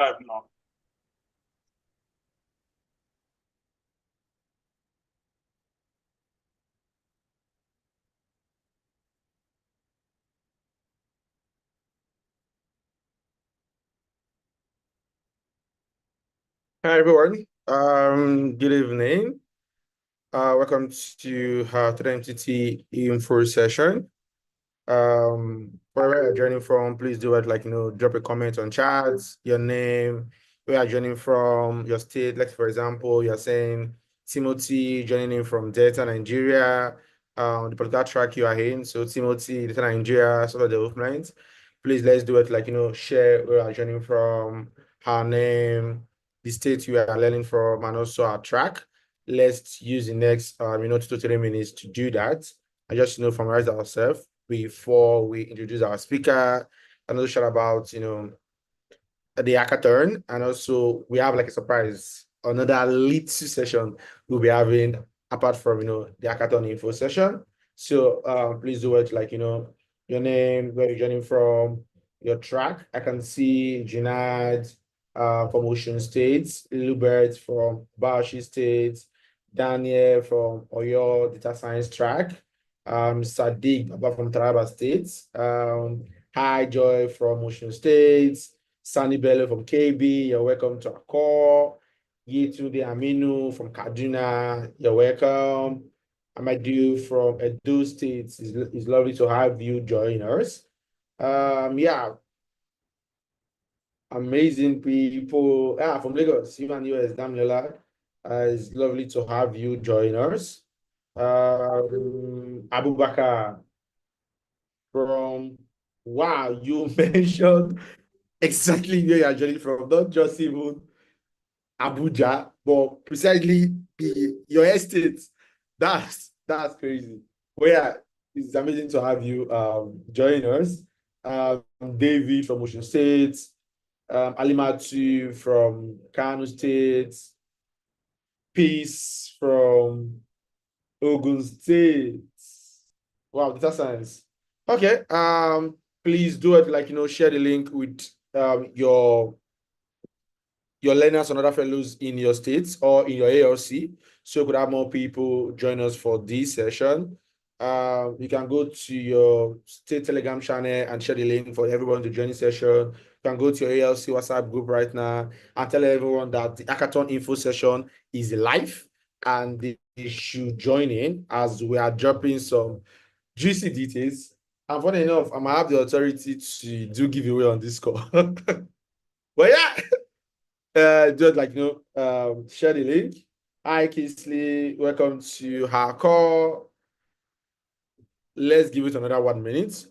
No. Hi everyone. Good evening. Welcome to our 3MTT info session. Wherever you're joining from, please do it drop a comment on chat, your name, where you're joining from, your state. Like for example, you're saying Timothy joining in from Delta, Nigeria, the particular track you are in. So Timothy, Delta, Nigeria, sort of development. Please let's do it share where you're joining from, her name, the state you are learning from, and also our track. Let's use the next 2 to 3 minutes to do that. I just familiarize ourselves before we introduce our speaker and also chat about the hackathon, and also we have like a surprise, another little session we'll be having apart from the hackathon info session. So please do it your name, where you're joining from, your track. I can see Junad from Ocean State, Lubert from Bashi State, Daniel from Oyo Data Science track, Sadiq Baba from Taraba State, Hi Joy from Ocean State, Sunny Bello from KB, you're welcome to our call. Yetunde Aminu from Kaduna, you're welcome. Amadu from Edo State, it's lovely to have you join us. Yeah, amazing people. From Lagos, even US, Damiola. It's lovely to have you join us. Abubakar from, wow, you mentioned exactly where you're joining from, not just even Abuja, but precisely your estate. That's crazy. But yeah, it's amazing to have you join us. David from Ocean State, Alimatu from Kano State, Peace from Ogun State. Wow, data science. Okay. Please do it share the link with your learners and other fellows in your states or in your ALC, so you could have more people join us for this session. You can go to your state Telegram channel and share the link for everyone to join the session. You can go to your ALC WhatsApp group right now and tell everyone that the hackathon info session is live and they should join in, as we are dropping some juicy details. And funny enough, I might have the authority to do giveaway on this call. But yeah, just share the link. Hi Kisley, welcome to her call. Let's give it another 1 minute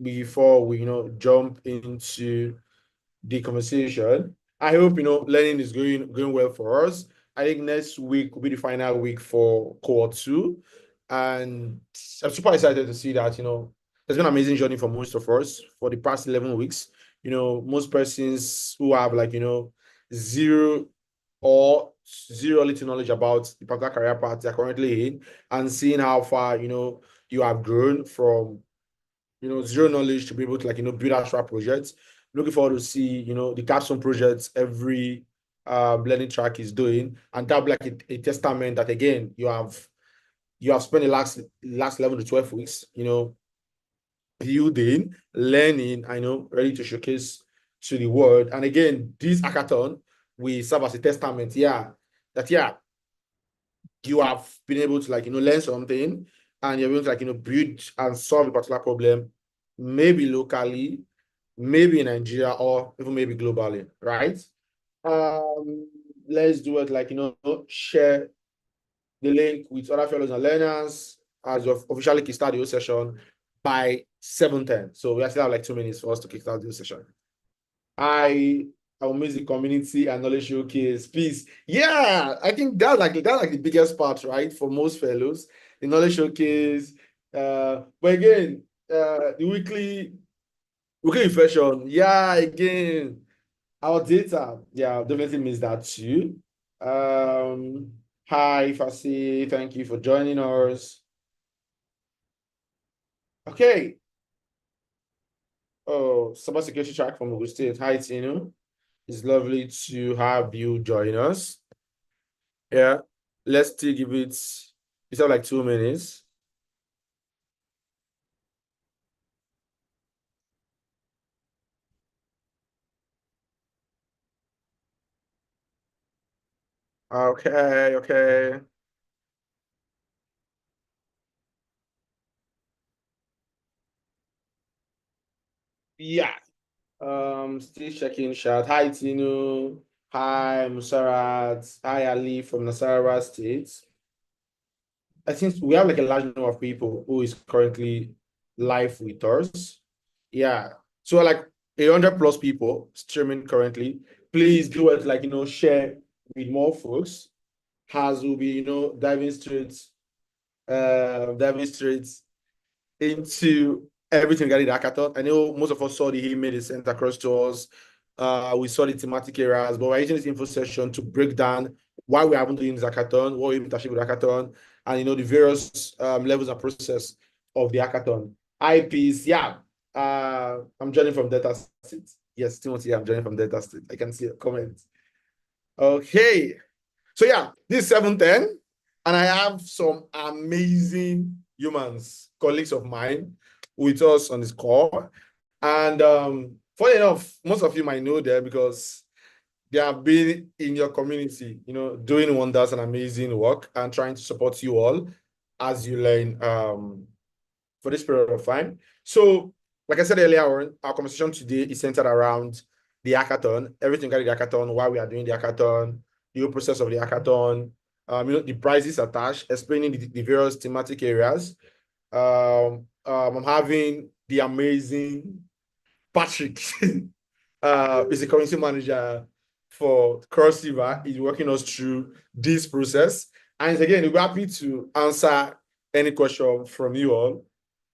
before we jump into the conversation. I hope learning is going well for us. I think next week will be the final week for cohort 2, and I'm super excited to see that there's been an amazing journey for most of us for the past 11 weeks. Most persons who have zero or zero little knowledge about the particular career path they're currently in, and seeing how far you have grown from zero knowledge to be able to build actual projects. Looking forward to see the capstone projects every learning track is doing, and that'll be like a testament that again you have spent the last 11 to 12 weeks building, learning, ready to showcase to the world. And again, this hackathon will serve as a testament, that you have been able to learn something, and you're able to build and solve a particular problem, maybe locally, maybe in Nigeria, or even maybe globally, right? Um, let's do it share the link with other fellows and learners as of officially kickstart the whole session by 7:10. So we still have 2 minutes for us to kickstart the whole session. I will miss the community and knowledge showcase. Please. Yeah, I think that's the biggest part, right? For most fellows, the knowledge showcase. But again, the weekly reflection. Yeah, again, our data. Yeah, I'll definitely miss that too. Um, Hi, Fasi. Thank you for joining us. Okay. Oh, cybersecurity track from Ogun State. Hi, Tino. It's lovely to have you join us. Yeah, let's still give it, it's have like 2 minutes. Okay, okay. Yeah. Still checking chat. Hi, Tino. Hi, Musarat. Hi, Ali from Nasarawa State. I think we have like a large number of people who is currently live with us. Yeah. So like 100 plus people streaming currently. Please do it like share with more folks as we'll be diving straight into everything regarding the hackathon. I know most of us saw the email they sent across to us. We saw the thematic areas, but we're using this info session to break down why we haven't done this hackathon, what we have to achieve with the hackathon, and the various levels and process of the hackathon. IPs, yeah. I'm joining from Delta State. Yes, Timothy, I'm joining from Delta State. I can see a comment. Okay. So yeah, this is 710, and I have some amazing humans, colleagues of mine, with us on this call. And funny enough, most of you might know them because they have been in your community, doing wonders and amazing work and trying to support you all as you learn for this period of time. So, like I said earlier, our conversation today is centered around the hackathon, everything regarding the hackathon, why we are doing the hackathon, the whole process of the hackathon, the prizes attached, explaining the various thematic areas. I'm having the amazing Patrick. Is a community manager for Cross River. He's working us through this process. And again, we're happy to answer any question from you all.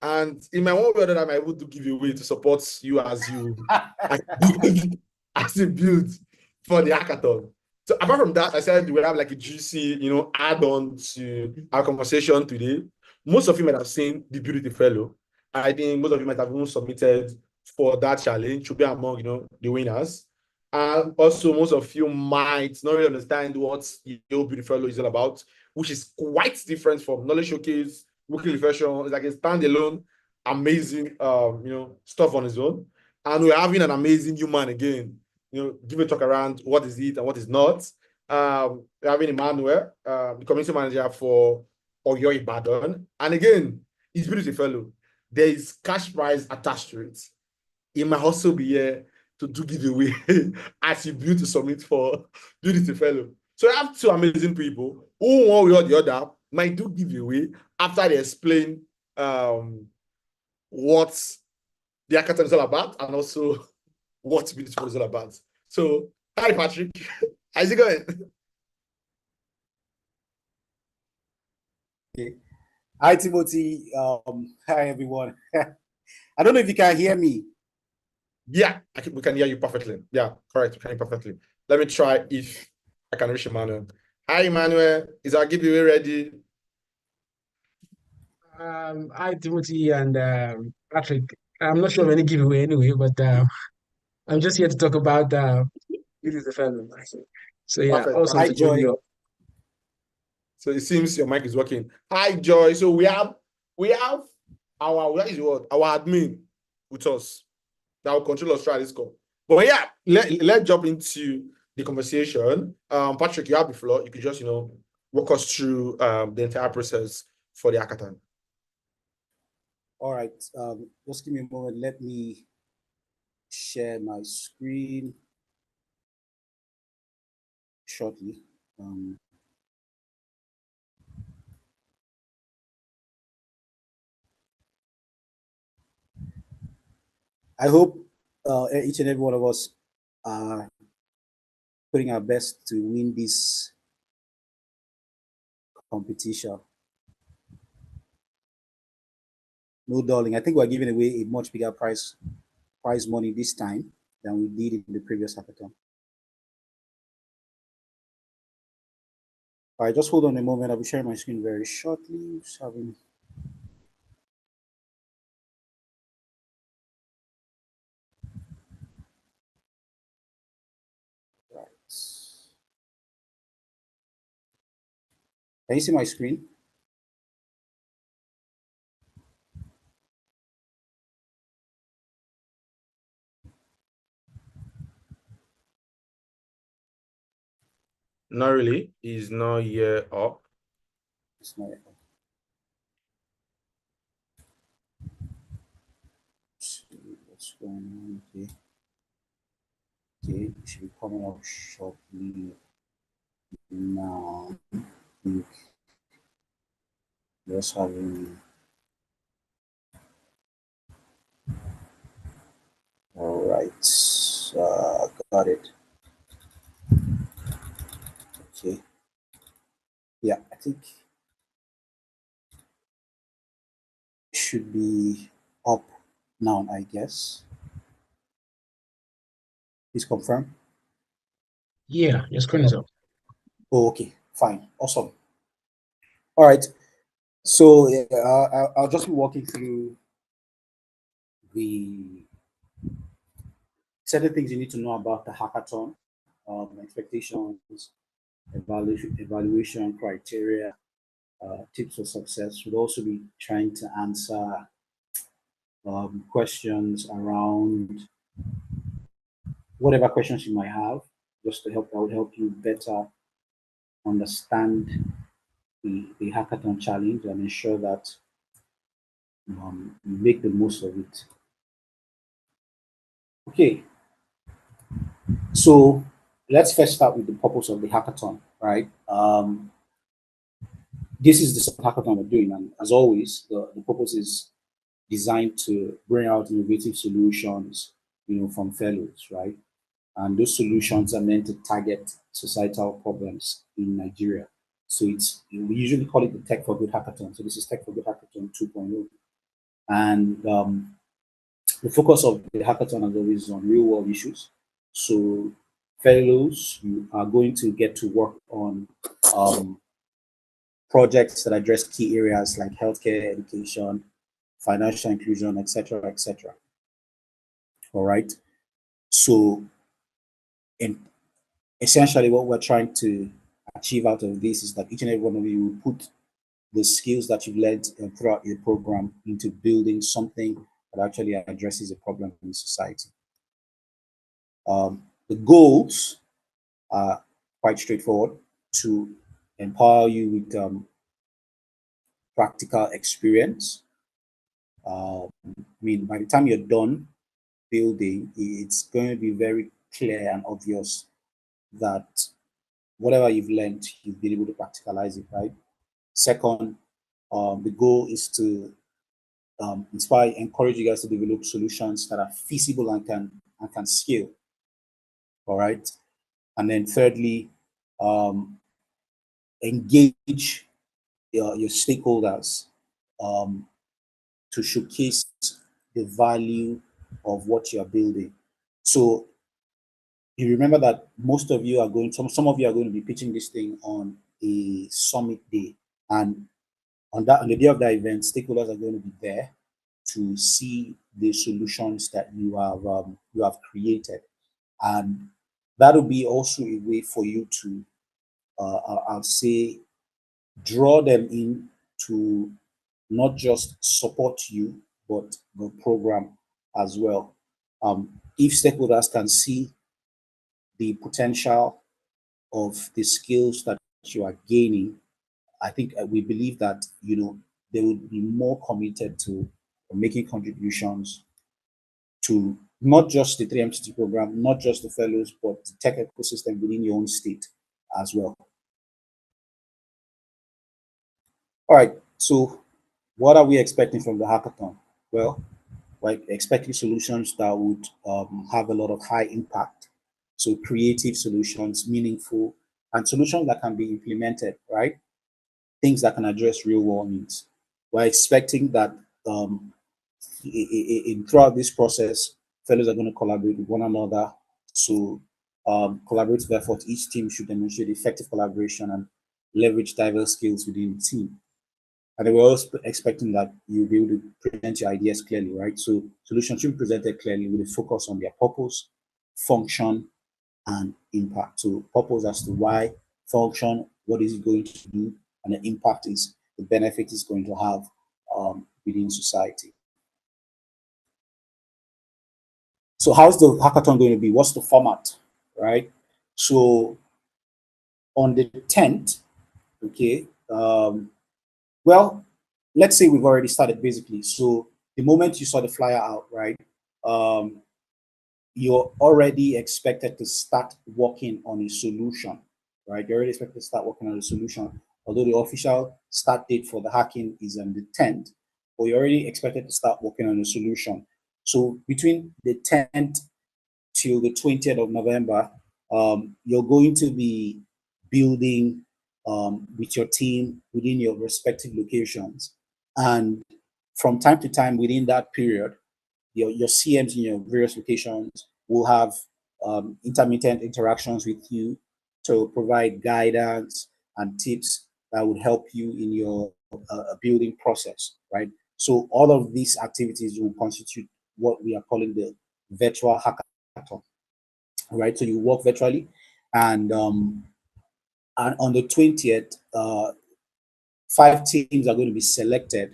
And in my one way or another, I'm able to give you a way to support you as you as you build for the hackathon. So apart from that, I said we have like a juicy, add-on to our conversation today. Most of you might have seen the Beauty Fellow. I think most of you might have even submitted for that challenge to be among the winners. And also, most of you might not really understand what Yo Beauty Fellow is all about, which is quite different from Knowledge Showcase, Weekly Reflection. It's like a standalone, amazing, stuff on its own. And we're having an amazing human again, give a talk around what is it and what is not. We're having Emmanuel, the community manager for Oyo Ibadan. And again, he's Beauty Fellow. There is cash prize attached to it. He might also be here to do giveaway as you build to submit for Beauty Fellow. So I have two amazing people who one way or the other might do giveaway after they explain what the hackathon is all about and also what Beauty Fellow is all about. So hi Patrick, how's it going? Okay. Hi, Timothy. Hi, everyone. I don't know if you can hear me. Yeah, we can hear you perfectly. Yeah, correct. We can hear you perfectly. Let me try if I can reach Emmanuel. Hi, Emmanuel. Is our giveaway ready? Hi, Timothy and Patrick. I'm not sure of any giveaway anyway, but I'm just here to talk about Beauty is the Fellow. So yeah, Perfect. awesome Hi, to join Joy. you. So it seems your mic is working. Hi, Joy. So we have our what is the word? Our admin with us that will control us throughout this call. But yeah, let's jump into the conversation. Patrick, you have the floor. You could just walk us through the entire process for the hackathon. All right. Just give me a moment. Let me share my screen shortly. I hope each and every one of us are putting our best to win this competition. No, darling. I think we're giving away a much bigger prize money this time than we did in the previous hackathon. All right, just hold on a moment. I'll be sharing my screen very shortly. Just having Right. Can you see my screen? Not really. He's not here up. It's not. What's going on? Okay. Okay, it should be coming up shortly now. I just having. All right. Got it. Okay. Yeah, I think it should be up now, I guess. Please confirm. Yeah, your screen is up. Oh, okay, fine. Awesome. All right. So I'll just be walking through the certain things you need to know about the hackathon, expectations, evaluation criteria, tips for success. We'll also be trying to answer questions around whatever questions you might have, just to help that would help you better understand the hackathon challenge and ensure that you make the most of it. Okay, so let's first start with the purpose of the hackathon, right? This is the second hackathon we're doing, and as always, the purpose is designed to bring out innovative solutions, from fellows, right? And those solutions are meant to target societal problems in Nigeria. So we usually call it the Tech for Good Hackathon. So this is Tech for Good Hackathon 2.0. And the focus of the hackathon as always is on real world issues. So fellows, you are going to get to work on projects that address key areas like healthcare, education, financial inclusion, etc., etc. All right. So, in essentially, what we're trying to achieve out of this is that each and every one of you will put the skills that you've learned throughout your program into building something that actually addresses a problem in society. The goals are quite straightforward: to empower you with practical experience. I mean, by the time you're done building, it's going to be very clear and obvious that whatever you've learned, you've been able to practicalize it, right? Second, the goal is to inspire, encourage you guys to develop solutions that are feasible and can scale. All right. And then thirdly, engage your stakeholders to showcase the value of what you're building. So you remember that most of you are going, some of you are going to be pitching this thing on a summit day. And on the day of that event, stakeholders are going to be there to see the solutions that you have created. And that'll be also a way for you to I'll say draw them in to not just support you, but the program as well. If stakeholders can see the potential of the skills that you are gaining, I think we believe that they will be more committed to making contributions to not just the 3MTT program, not just the fellows, but the tech ecosystem within your own state as well. All right, so what are we expecting from the hackathon? Well, we're expecting solutions that would have a lot of high impact. So creative solutions, meaningful, and solutions that can be implemented, right? Things that can address real world needs. We're expecting that throughout this process, fellows are going to collaborate with one another. So collaborative effort, each team should demonstrate effective collaboration and leverage diverse skills within the team. And then we're also expecting that you'll be able to present your ideas clearly, right? So solutions should be presented clearly with a focus on their purpose, function, and impact. So purpose as to why, function, what is it going to do, and the impact is the benefit is going to have within society. So how's the hackathon going to be? What's the format, right? So on the 10th, okay, well, let's say we've already started basically. So the moment you saw the flyer out, right, um, you're already expected to start working on a solution, right? You're already expected to start working on a solution, although the official start date for the hacking is on the 10th, but you're already expected to start working on a solution. So between the 10th till the 20th of November, you're going to be building with your team within your respective locations. And from time to time within that period, your CMs in your various locations will have intermittent interactions with you to provide guidance and tips that would help you in your building process, right? So all of these activities will constitute what we are calling the virtual hackathon, right? So you work virtually, and on the 20th, 5 teams are going to be selected.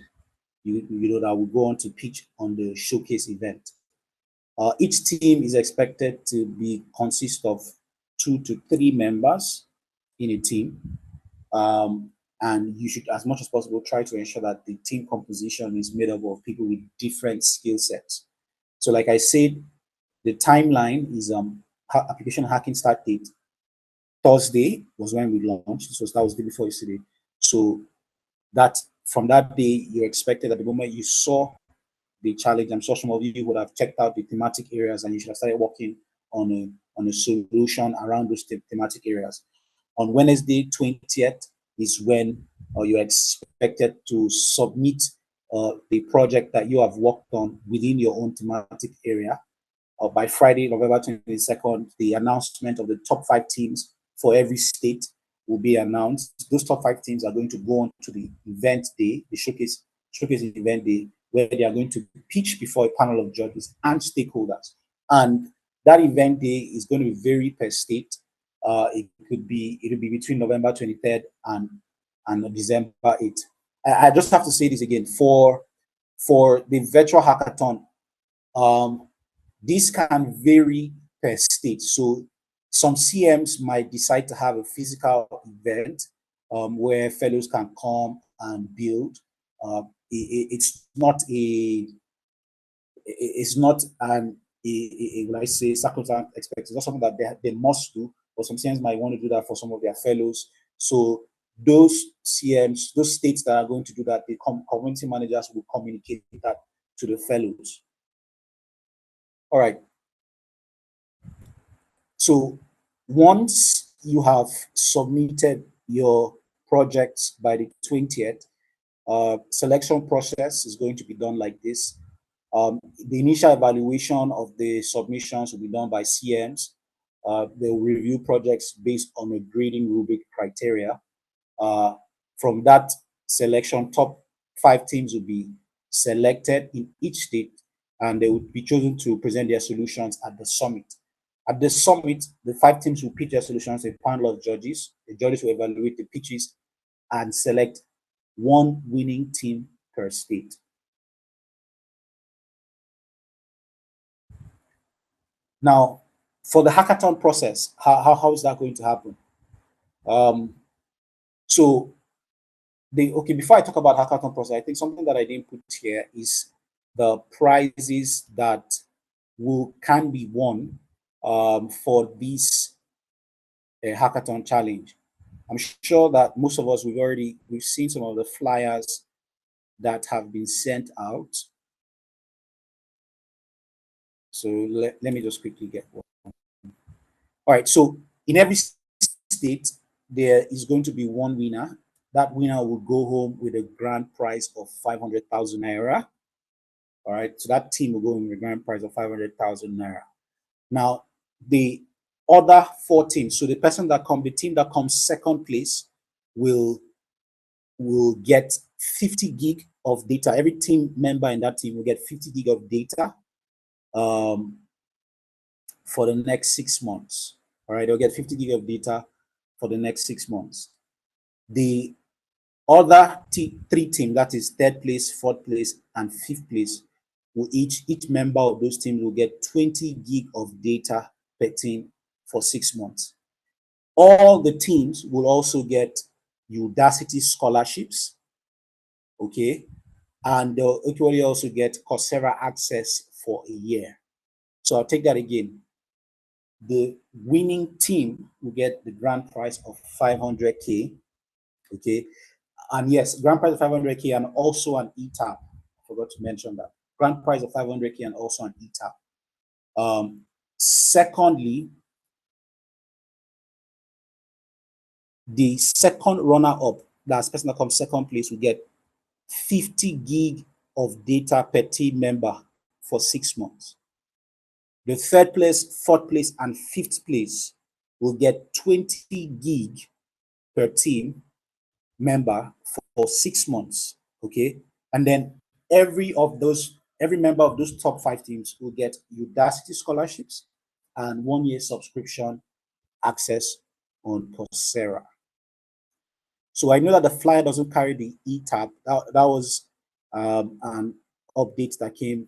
You know that will go on to pitch on the showcase event. Each team is expected to be consist of 2 to 3 members in a team, and you should, as much as possible, try to ensure that the team composition is made up of people with different skill sets. So, like I said, the timeline is application hacking start date Thursday was when we launched. So that was the day before yesterday. So that from that day, you're expected at the moment you saw the challenge. I'm sure some of you would have checked out the thematic areas and you should have started working on a solution around those thematic areas. On Wednesday, 20th, is when you're expected to submit the project that you have worked on within your own thematic area. By Friday, November 22nd, the announcement of the top 5 teams for every state will be announced. Those top 5 teams are going to go on to the event day, the showcase event day, where they are going to pitch before a panel of judges and stakeholders. And that event day is going to be very per state. It'll be between November 23rd and December 8th. I just have to say this again for the virtual hackathon. This can vary per state. So some CMs might decide to have a physical event where fellows can come and build. It's not when I say sacrosanct expected. It's not something that they must do, but some CMs might want to do that for some of their fellows. So those CMs, those states that are going to do that, the community managers will communicate that to the fellows. All right. So once you have submitted your projects by the 20th, selection process is going to be done like this. The initial evaluation of the submissions will be done by CMs. They will review projects based on a grading rubric criteria. From that selection, top 5 teams will be selected in each state, and they will be chosen to present their solutions at the summit. At the summit, the 5 teams will pitch their solutions to a panel of judges. The judges will evaluate the pitches and select one winning team per state. Now, for the hackathon process, how is that going to happen? So before I talk about hackathon process, I think something that I didn't put here is the prizes that can be won for this hackathon challenge. I'm sure that most of us we've seen some of the flyers that have been sent out. So let me just quickly get one. All right, so in every state, there is going to be one winner. That winner will go home with a grand prize of 500,000 naira. All right, so that team will go home with a grand prize of 500,000 naira. Now, the other 4 teams, so the team that comes second place will get 50 gig of data. Every team member in that team will get 50 gig of data for the next 6 months. All right, they'll get 50 gig of data for the next 6 months. The other three teams, that is third place, fourth place, and fifth place, will each member of those teams will get 20 gig of data per team for 6 months. All the teams will also get Udacity scholarships, okay, and they'll actually also get Coursera access for a year. So I'll take that again. The winning team will get the grand prize of 500K, okay, and yes, grand prize of 500K and also an ETAP. I forgot to mention that. Grand prize of 500K and also an ETAP. Secondly, the second runner-up, that's person that comes second place, will get 50 gig of data per team member for 6 months. The third place, fourth place, and fifth place will get 20 gig per team member for 6 months. Okay. And then every member of those top 5 teams will get Udacity scholarships and 1 year subscription access on Coursera. So I know that the flyer doesn't carry the ETAP. That was an update that came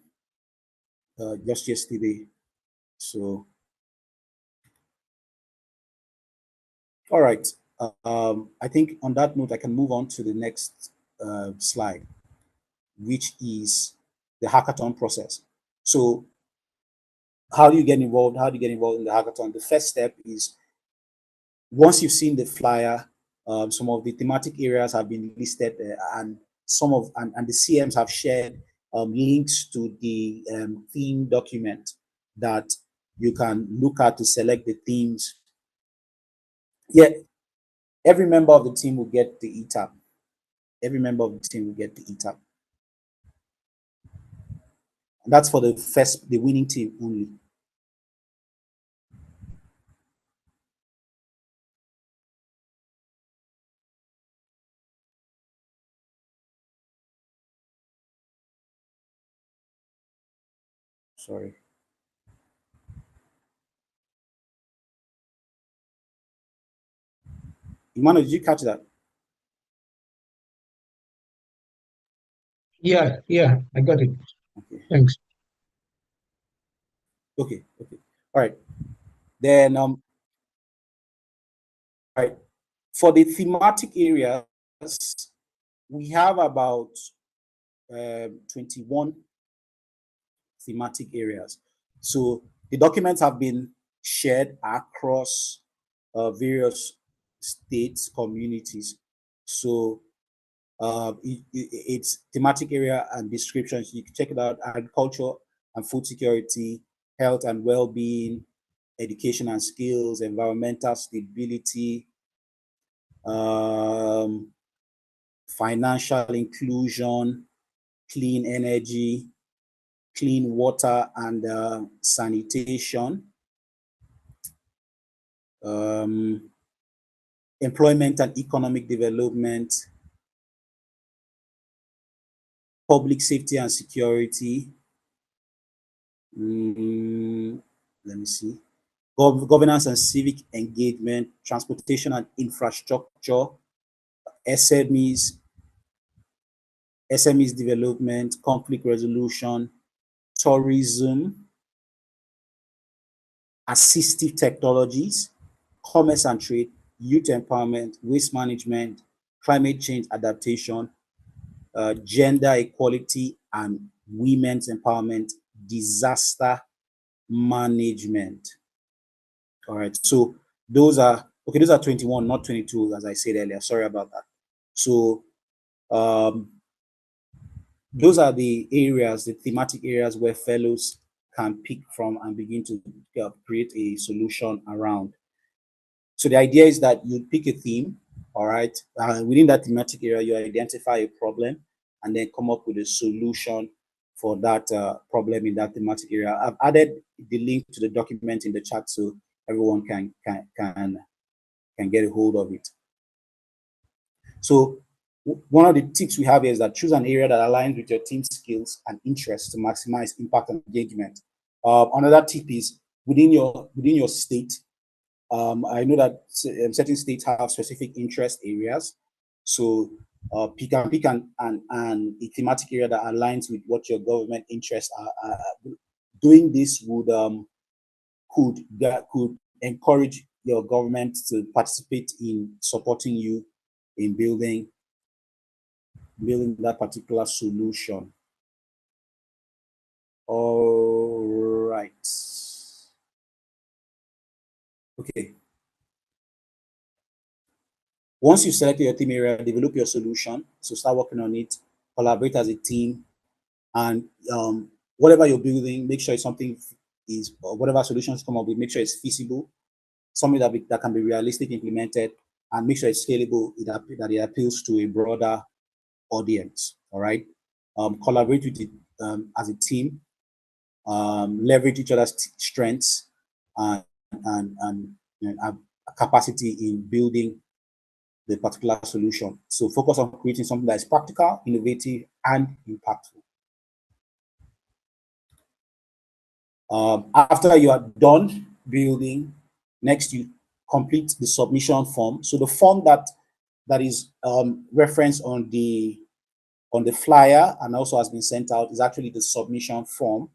just yesterday. So, all right. I think on that note, I can move on to the next slide, which is the hackathon process. So how do you get involved? How do you get involved in the hackathon? The first step is, once you've seen the flyer, some of the thematic areas have been listed, and the CMs have shared links to the theme document that you can look at to select the themes. Yeah, every member of the team will get the ETAP. Every member of the team will get the ETAP. And that's for the winning team only. Sorry. Emmanuel, did you catch that? Yeah, I got it. Okay. Thanks. Okay. All right. Then all right. For the thematic areas, we have about 21 thematic areas. So the documents have been shared across various states, communities. So it's thematic area and descriptions. You can check it out: agriculture and food security, health and well-being, education and skills, environmental stability, financial inclusion, clean energy, clean water and sanitation, employment and economic development, public safety and security. Let me see. Governance and civic engagement, transportation and infrastructure, SMEs development, conflict resolution, tourism, assistive technologies, commerce and trade, youth empowerment, waste management, climate change adaptation, gender equality and women's empowerment, disaster management. All right, so those are 21, not 22, as I said earlier. Sorry about that. So those are the areas, the thematic areas where fellows can pick from and begin to create a solution around. So the idea is that you pick a theme, all right, within that thematic area, you identify a problem and then come up with a solution for that problem in that thematic area. I've added the link to the document in the chat so everyone can get a hold of it. So one of the tips we have here is that choose an area that aligns with your team's skills and interests to maximize impact and engagement. Another tip is within your state, I know that certain states have specific interest areas. So you can pick an a thematic area that aligns with what your government interests are. Doing this would could encourage your government to participate in supporting you in building that particular solution. All right. Okay. Once you select your team area, develop your solution. So start working on it, collaborate as a team, and whatever you're building, make sure it's something is, or whatever solutions come up with, make sure it's feasible, something that can be realistic implemented, and make sure it's scalable, that it appeals to a broader audience. All right. Collaborate with it as a team, leverage each other's strengths and have a capacity in building the particular solution. So focus on creating something that is practical, innovative, and impactful. After you are done building, next you complete the submission form. So the form that is referenced on the flyer and also has been sent out is actually the submission form.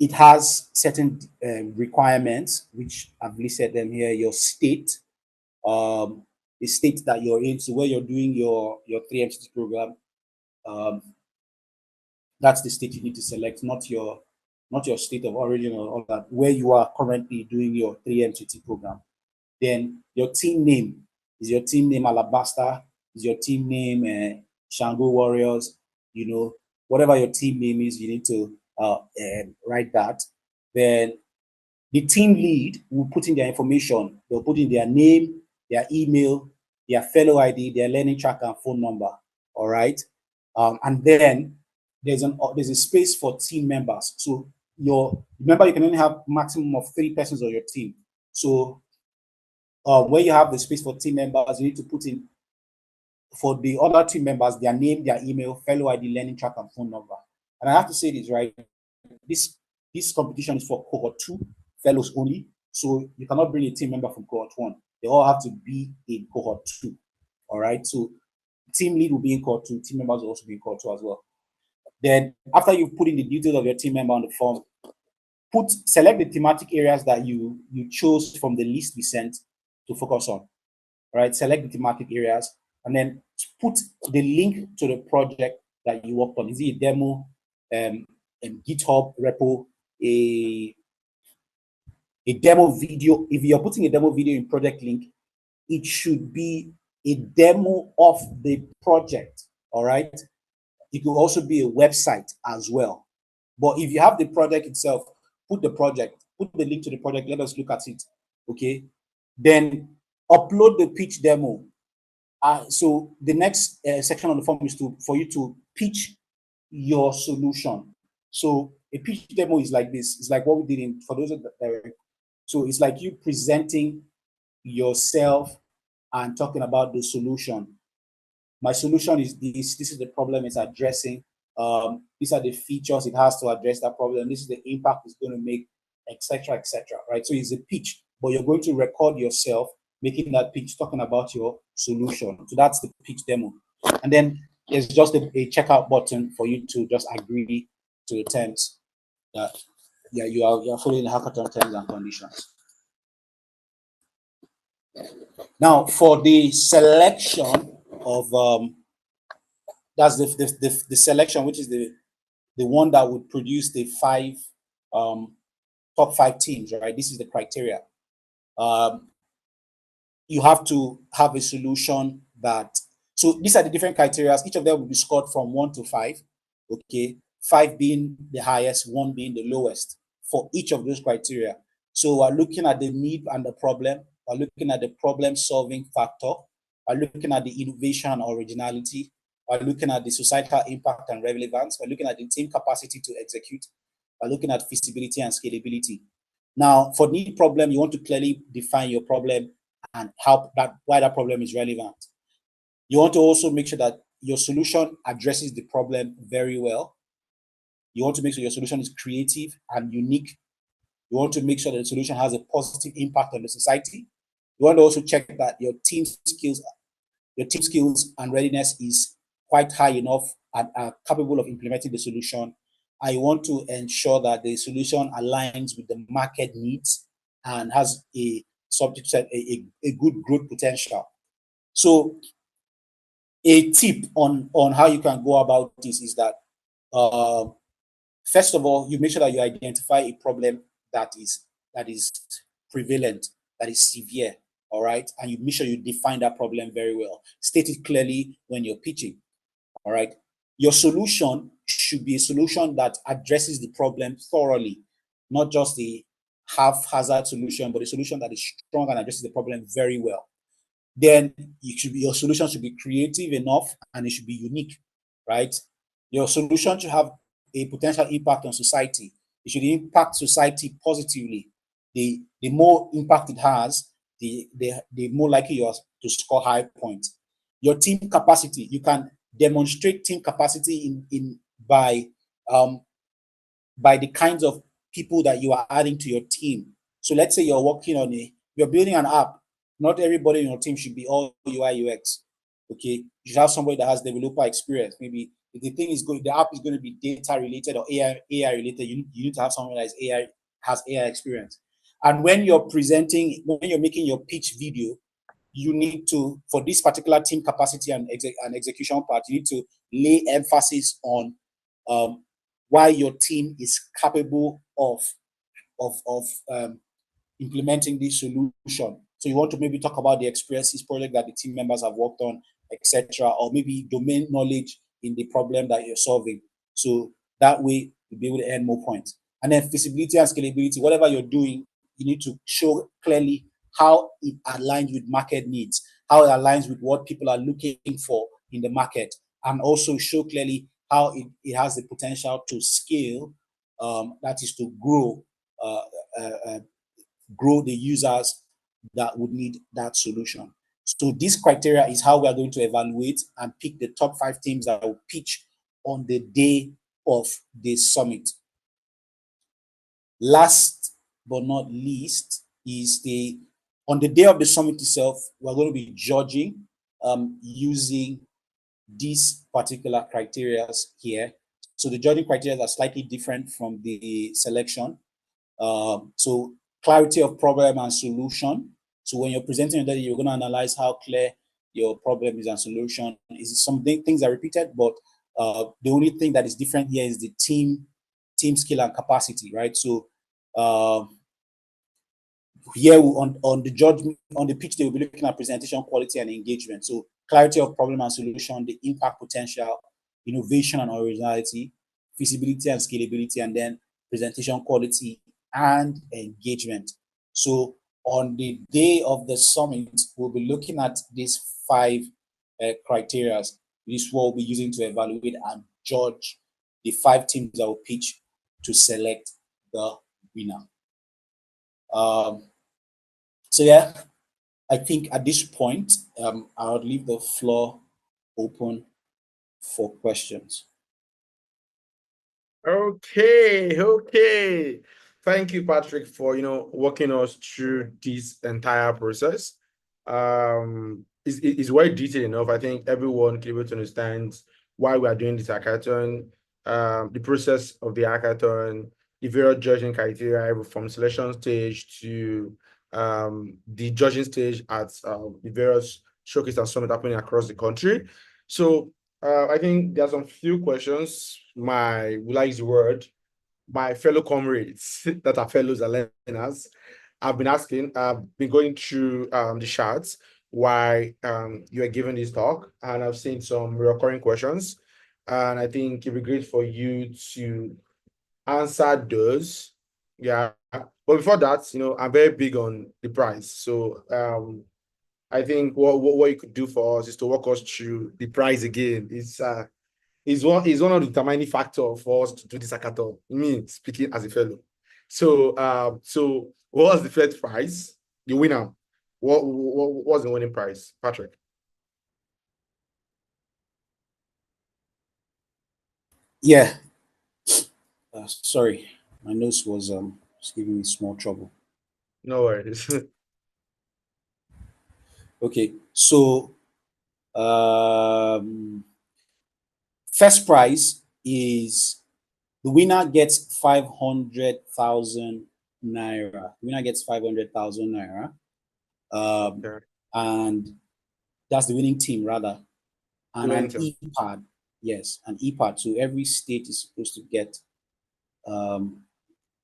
It has certain requirements, which I've listed them here. Your state, the state that you're in, so where you're doing your 3MCT program, that's the state you need to select, not your state of origin or all that, where you are currently doing your 3MCT program. Then your team name, is your team name Alabasta, is your team name Shango Warriors, whatever your team name is, you need to write that. Then the team lead will put in their information. They'll put in their name, their email, their fellow ID, their learning track and phone number. All right. And then there's a space for team members. So remember, you can only have maximum of 3 persons on your team. So where you have the space for team members, you need to put in for the other team members their name, their email, fellow ID, learning track and phone number. And I have to say this, right? This competition is for cohort 2 fellows only. So you cannot bring a team member from cohort 1. They all have to be in cohort 2. All right. So team lead will be in cohort 2. Team members will also be in cohort 2 as well. Then after you've put in the details of your team member on the form, select the thematic areas that you chose from the list we sent to focus on. All right. Select the thematic areas and then put the link to the project that you worked on. Is it a demo, GitHub repo, a demo video? If you're putting a demo video in project link, it should be a demo of the project. All right. It could also be a website as well. But if you have the project itself, put the link to the project. Let us look at it. Okay. Then upload the pitch demo. So the next section on the form is for you to pitch your solution. So a pitch demo is like this. It's like what we did for those that so it's like you presenting yourself and talking about the solution. My solution is this. This is the problem it's addressing. These are the features it has to address that problem. This is the impact it's going to make, etc., etc. Right? So it's a pitch, but you're going to record yourself making that pitch, talking about your solution. So that's the pitch demo. And then there's just a checkout button for you to just agree to the terms that you are following the hackathon terms and conditions. Now for the selection of that's the selection, which is the one that would produce the top 5 teams, right? This is the criteria. You have to have a solution so these are the different criteria. Each of them will be scored from 1 to 5. Okay, 5 being the highest, 1 being the lowest for each of those criteria. So we're looking at the need and the problem. We're looking at the problem-solving factor. We're looking at the innovation and originality. We're looking at the societal impact and relevance. We're looking at the team capacity to execute. We're looking at feasibility and scalability. Now, for need problem, you want to clearly define your problem and why that problem is relevant. You want to also make sure that your solution addresses the problem very well. You want to make sure your solution is creative and unique. You want to make sure that the solution has a positive impact on the society. You want to also check that your team skills and readiness is quite high enough and are capable of implementing the solution. I want to ensure that the solution aligns with the market needs and has a subject set a good growth potential. So a tip on how you can go about this is that first of all, you make sure that you identify a problem that is prevalent, that is severe, all right, and you make sure you define that problem very well. State it clearly when you're pitching, all right. Your solution should be a solution that addresses the problem thoroughly, not just a haphazard solution, but a solution that is strong and addresses the problem very well. Then your solution should be creative enough and it should be unique, right? Your solution should have a potential impact on society. It should impact society positively. The more impact it has, the more likely you are to score high points. Your team capacity, you can demonstrate team capacity in um, by the kinds of people that you are adding to your team. So let's say you're building an app. Not everybody in your team should be all UI UX. Okay, you should have somebody that has developer experience. Maybe if the app is going to be data related or AI related, you need to have someone that is has AI experience. And when you're making your pitch video, you need to, for this particular team capacity and execution part, you need to lay emphasis on why your team is capable of implementing this solution. So you want to maybe talk about the experiences project that the team members have worked on, etc., or maybe domain knowledge in the problem that you're solving. So that way you'll be able to earn more points. And then feasibility and scalability, whatever you're doing, you need to show clearly how it aligns with market needs, how it aligns with what people are looking for in the market, and also show clearly how it has the potential to scale, that is to uh, uh, uh, grow the users that would need that solution. So this criteria is how we are going to evaluate and pick the top 5 teams that will pitch on the day of the summit. Last but not least is on the day of the summit itself, we're going to be judging using these particular criteria here. So the judging criteria are slightly different from the selection. So clarity of problem and solution. So when you're presenting your data, you're going to analyze how clear your problem is and solution. Is some things are repeated, but the only thing that is different here is the team skill and capacity, right? So here on the pitch, they will be looking at presentation quality and engagement. So clarity of problem and solution, the impact potential, innovation and originality, feasibility and scalability, and then presentation quality and engagement. So on the day of the summit, we'll be looking at these 5 criteria. This is what we'll be using to evaluate and judge the 5 teams that will pitch to select the winner. So yeah, I think at this point, I would leave the floor open for questions. Okay. Thank you, Patrick, for walking us through this entire process. It's very detailed enough. I think everyone can be able to understand why we are doing this hackathon, the process of the hackathon, the various judging criteria from selection stage to the judging stage at the various showcase and summit happening across the country. So I think there's some few questions will I use the word, my fellow comrades that are fellows and learners I've been asking. I've been going through the charts while you are giving this talk, and I've seen some recurring questions, and I think it'd be great for you to answer those. Yeah, but before that, I'm very big on the price. So I think what you could do for us is to walk us through the price again. It's one of the determining factor for us to do this hackathon. Me speaking as a fellow. So what was the first prize? The winner. What was the winning prize, Patrick? Yeah. Sorry, my nose was It's giving me small trouble. No worries. Okay, so first prize is the winner gets 500,000 naira. The winner gets 500,000 naira. Okay. And that's the winning team, rather. And an Momentum. e-pad. Yes, an e-pad. So every state is supposed to get,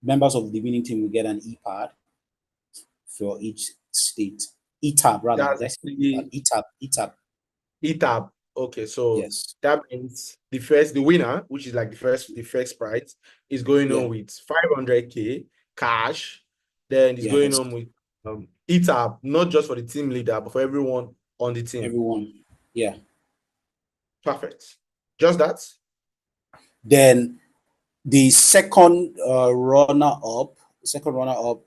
members of the winning team will get an e-pad for each state. E-tab, rather. That's That's the e-tab. ETAB. Okay, so Yes. that means the winner, which is like the first prize, is going Yeah. on with 500K cash. Then it's going Yes. on with ETAB, not just for the team leader, but for everyone on the team. Everyone. Yeah. Perfect. Just that. Then the second runner up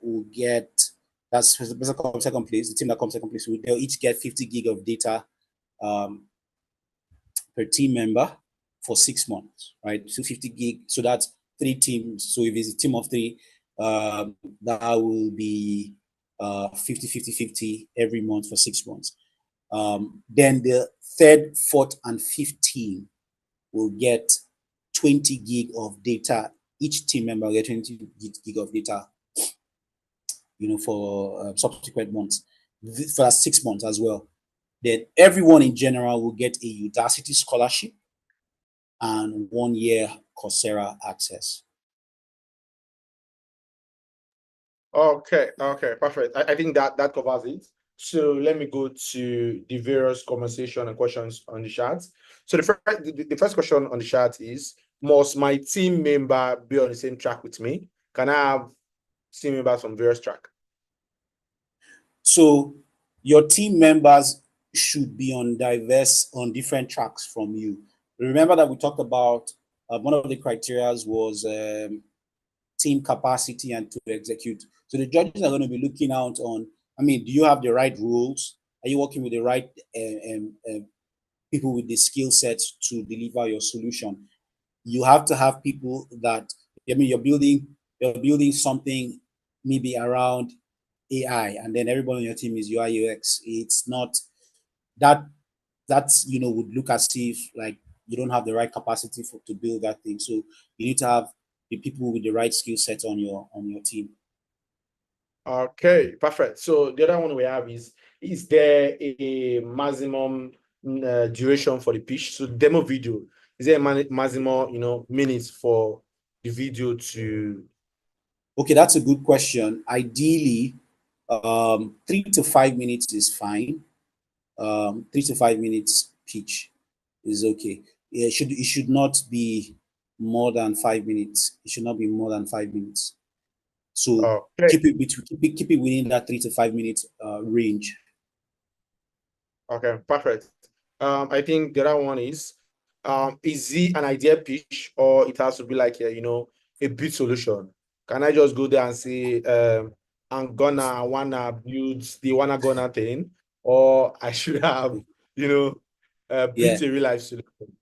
will get, that's the person comes second place. The team that comes second place, they'll each get 50 gig of data per team member for 6 months, right? So 50 gig. So that's 3 teams. So if it's a team of 3, that will be 50, 50, 50 every month for 6 months. Then the third, fourth, and fifth team will get 20 gig of data. Each team member will get 20 gig of data, for subsequent months, for 6 months as well. Then everyone in general will get a Udacity scholarship and 1 year Coursera access. Okay, perfect. I think that covers it. So let me go to the various conversation and questions on the chat. So the first question on the chat is, must my team member be on the same track with me? Can I have team members from various track? So your team members should be on different tracks from you. Remember that we talked about one of the criteria was team capacity and to execute. So the judges are going to be looking out on, do you have the right rules? Are you working with the right people with the skill sets to deliver your solution? You have to have people that, you're building something maybe around AI, and then everybody on your team is UI UX. It's not that would look as if like you don't have the right capacity to build that thing. So you need to have the people with the right skill set on your team. Okay, perfect. So the other one we have is there a maximum duration for the pitch? So demo video, is there a maximum, minutes for the video to? Okay, that's a good question. Ideally, 3 to 5 minutes is fine. 3 to 5 minutes pitch is okay. It should not be more than 5 minutes. It should not be more than 5 minutes. So Okay. keep it within that 3 to 5 minutes range. Okay, perfect. I think the other one is it an idea pitch, or it has to be like a bit solution? Can I just go there and say I wanna build the wanna gonna thing, or I should have Yeah. built a real life solution?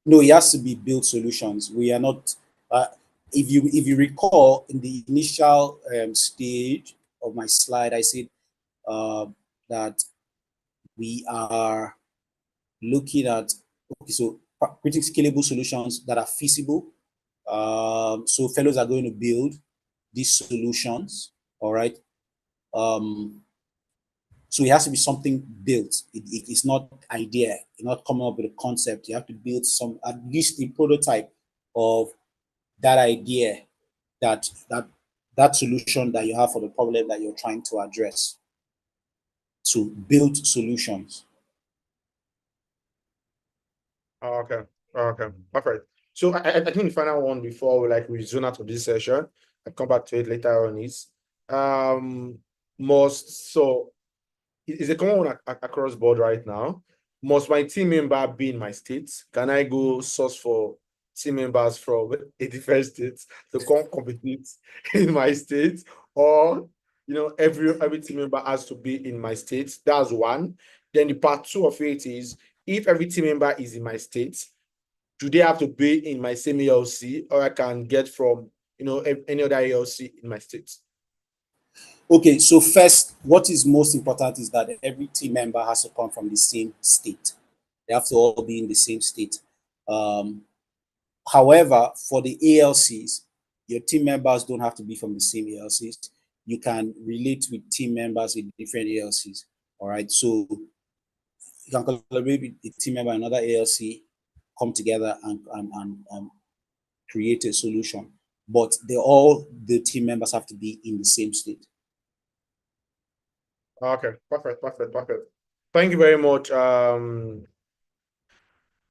No, it has to be built solutions. We are not. If you recall, in the initial stage of my slide, I said that we are looking at, okay, so creating scalable solutions that are feasible. So fellows are going to build these solutions. All right. So it has to be something built. It's not idea. You're not coming up with a concept. You have to build at least a prototype of that idea, that solution that you have for the problem that you're trying to address. So build solutions. Okay, perfect. So I think the final one before we zone out of this session, I come back to it later on is most so it's a common one across board right now. Must my team member be in my state? Can I go source for team members from a different state to come compete in my state? Or every team member has to be in my state. That's one. Then the part two of it is, if every team member is in my state, do they have to be in my same ELC, or I can get from any other ALC in my state? Okay, so first, what is most important is that every team member has to come from the same state. They have to all be in the same state. However, for the ALCs, your team members don't have to be from the same ALCs. You can relate with team members in different ALCs. All right, so you can collaborate with a team member, another ALC, come together and create a solution. But the team members have to be in the same state. Okay, perfect. Thank you very much,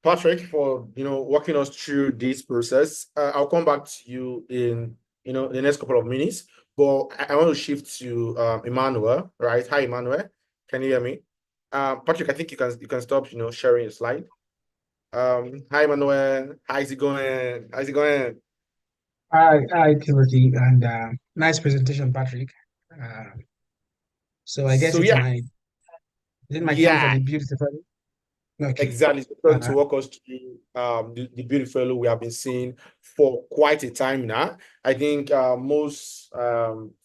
Patrick, for walking us through this process. I'll come back to you in the next couple of minutes, but I want to shift to Emmanuel. Right? Hi, Emmanuel. Can you hear me? Patrick, I think you can stop sharing your slide. Hi, Emmanuel. How's it going? Hi, Timothy, and nice presentation, Patrick. So I guess So it's yeah, my turn for yeah. the beautiful. Okay. Exactly. So going to Uh, walk us through the beautiful fellow we have been seeing for quite a time now. I think most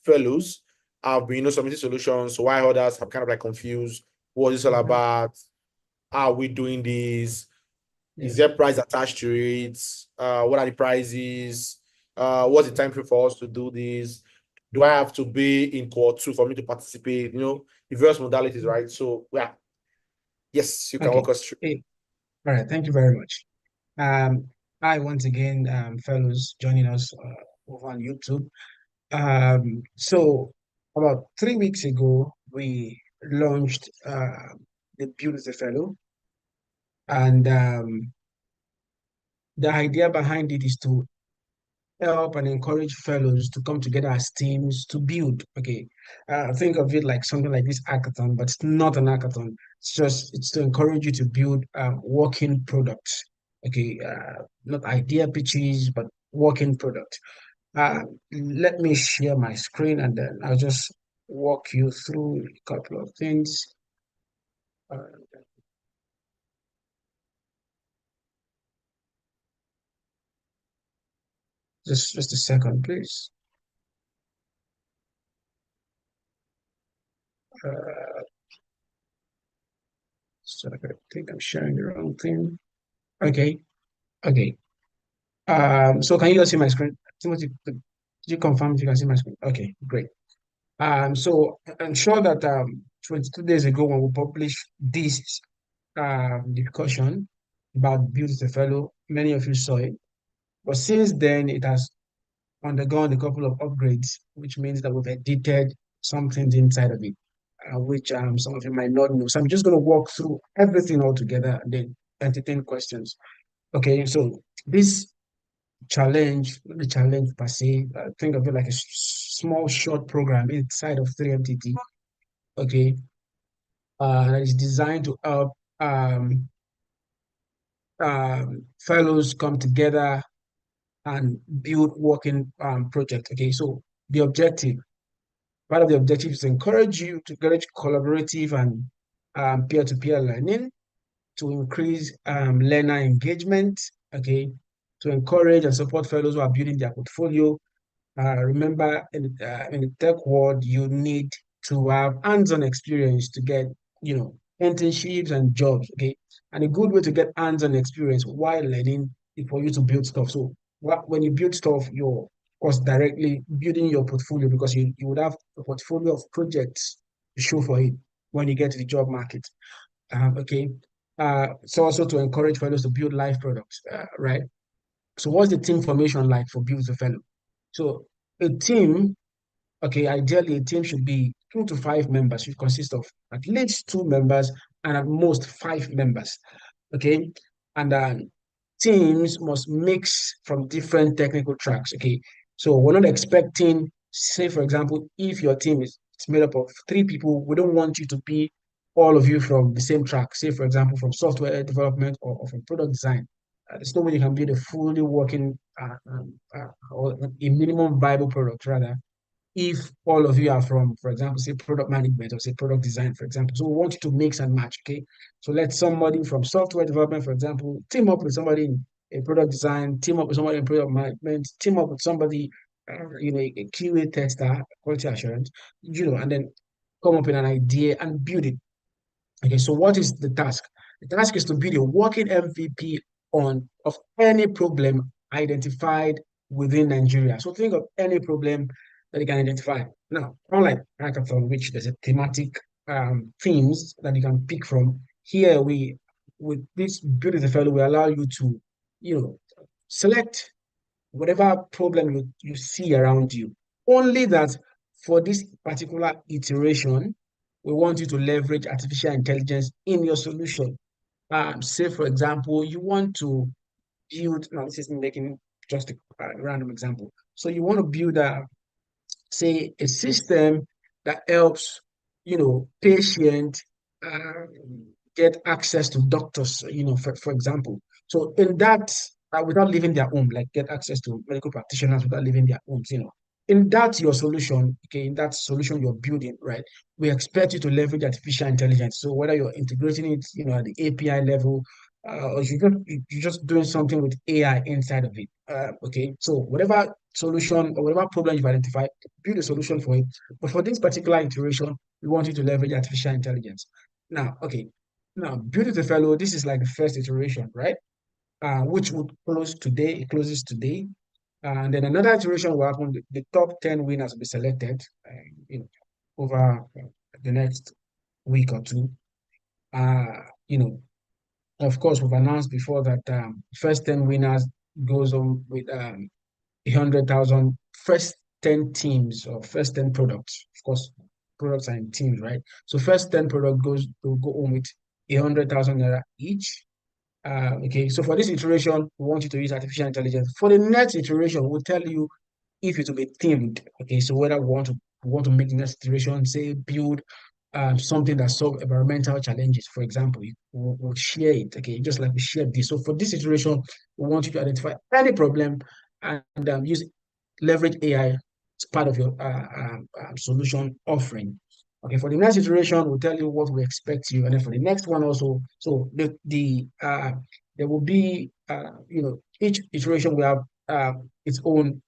fellows have been submitting solutions, while others have kind of like confused what is all mhm, about. How are we doing this? yeah. Is there price attached to it? What are the prices? What's the time frame for us to do this? Do I have to be in court two for me to participate? The various modalities, right? So yeah, yes, you can Okay. walk us through. Hey, all right. Thank you very much. Um, Hi once again, fellows joining us over on YouTube. So about 3 weeks ago, we launched the Build as a Fellow, and the idea behind it is to help and encourage fellows to come together as teams to build. Okay, think of it like something like this hackathon, but it's not an hackathon. It's to encourage you to build working products. Okay, not idea pitches, but working product. Uh, Let me share my screen and then I'll just walk you through a couple of things. Uh, just a second, please. Uh, so I think I'm sharing the wrong thing. Okay, okay. So can you guys see my screen? Timothy, could you confirm if you can see my screen? Okay, great. So I'm sure that 22 days ago when we published this discussion about Build a Fellow, many of you saw it. But since then, it has undergone a couple of upgrades, which means that we've edited some things inside of it, which some of you might not know. So I'm just going to walk through everything all together and then entertain questions. Okay, so this challenge, not the challenge per se, think of it like a small short program inside of 3MTT. Okay, that is designed to help fellows come together and build working project. Okay, so the objective, part of the objective is to encourage collaborative and peer-to-peer learning, to increase learner engagement, okay, to encourage and support fellows who are building their portfolio. Remember, in the tech world, you need to have hands-on experience to get, internships and jobs. Okay, and a good way to get hands-on experience while learning is for you to build stuff. So, when you build stuff, you're of course directly building your portfolio because you would have a portfolio of projects to show for it when you get to the job market. Okay, so also to encourage fellows to build live products, right? So, what's the team formation like for Build a Fellow? So a team, okay, ideally a team should be 2 to 5 members, should consist of at least 2 members and at most 5 members. Okay. And teams must mix from different technical tracks. Okay. So we're not expecting, say, for example, if your team is it's made up of 3 people, we don't want you to be all of you from the same track, say, for example, from software development or from product design. There's no way you can build a fully working or a minimum viable product rather if all of you are from, for example, say product management or say product design, for example. So we want you to mix and match, okay? So let somebody from software development, for example, team up with somebody in product design, team up with somebody in product management, team up with somebody a QA tester, quality assurance, and then come up with an idea and build it. Okay, so what is the task? The task is to build a working MVP of any problem identified within Nigeria. So think of any problem that you can identify. Now, unlike Hackathon, which there's a thematic themes that you can pick from, here with this build as a fellow, we allow you to, select whatever problem you see around you. Only that for this particular iteration, we want you to leverage artificial intelligence in your solution. Say, for example, you want to build, now this is me making just a random example. So you want to build say, a system that helps, patient uh, get access to doctors, for example. So in that, without leaving their home, like get access to medical practitioners without leaving their homes. In that your solution, okay, in that solution you're building, right? We expect you to leverage artificial intelligence. So whether you're integrating it, at the API level, or you're just doing something with AI inside of it. Okay, so whatever solution or whatever problem you've identified, build a solution for it. But for this particular iteration, we want you to leverage artificial intelligence. Now, okay, now build it a fellow. This is like the first iteration, right? Which would close today. It closes today, and then another iteration will happen. The top 10 winners will be selected, over the next week or two. Uh, you know, of course, we've announced before that first 10 winners goes on with 100,000. First 10 teams or first 10 products. Of course, products are in teams, right? So first 10 product will go on with 100,000 naira each. Okay, so for this iteration, we want you to use artificial intelligence. For the next iteration, we'll tell you if it will be themed. Okay, so whether we want to make the next iteration, say build something that solve environmental challenges, for example, we'll share it. Okay, just like we shared this. So for this iteration, we want you to identify any problem and use leverage AI as part of your solution offering. Okay, for the next iteration, we'll tell you what we expect you, and then for the next one also. So there will be each iteration will have its own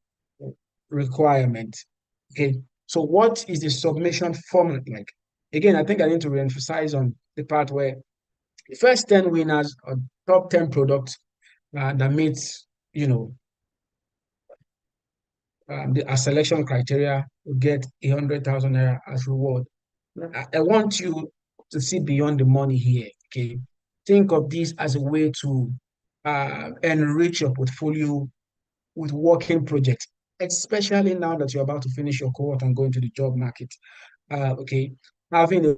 requirement. Okay, so what is the submission format like? Again, I think I need to re-emphasize on the part where the first 10 winners or top 10 products that meets, our selection criteria will get 100,000 naira as reward. I want you to see beyond the money here. Okay, think of this as a way to enrich your portfolio with working projects, especially now that you're about to finish your cohort and go into the job market. Okay, having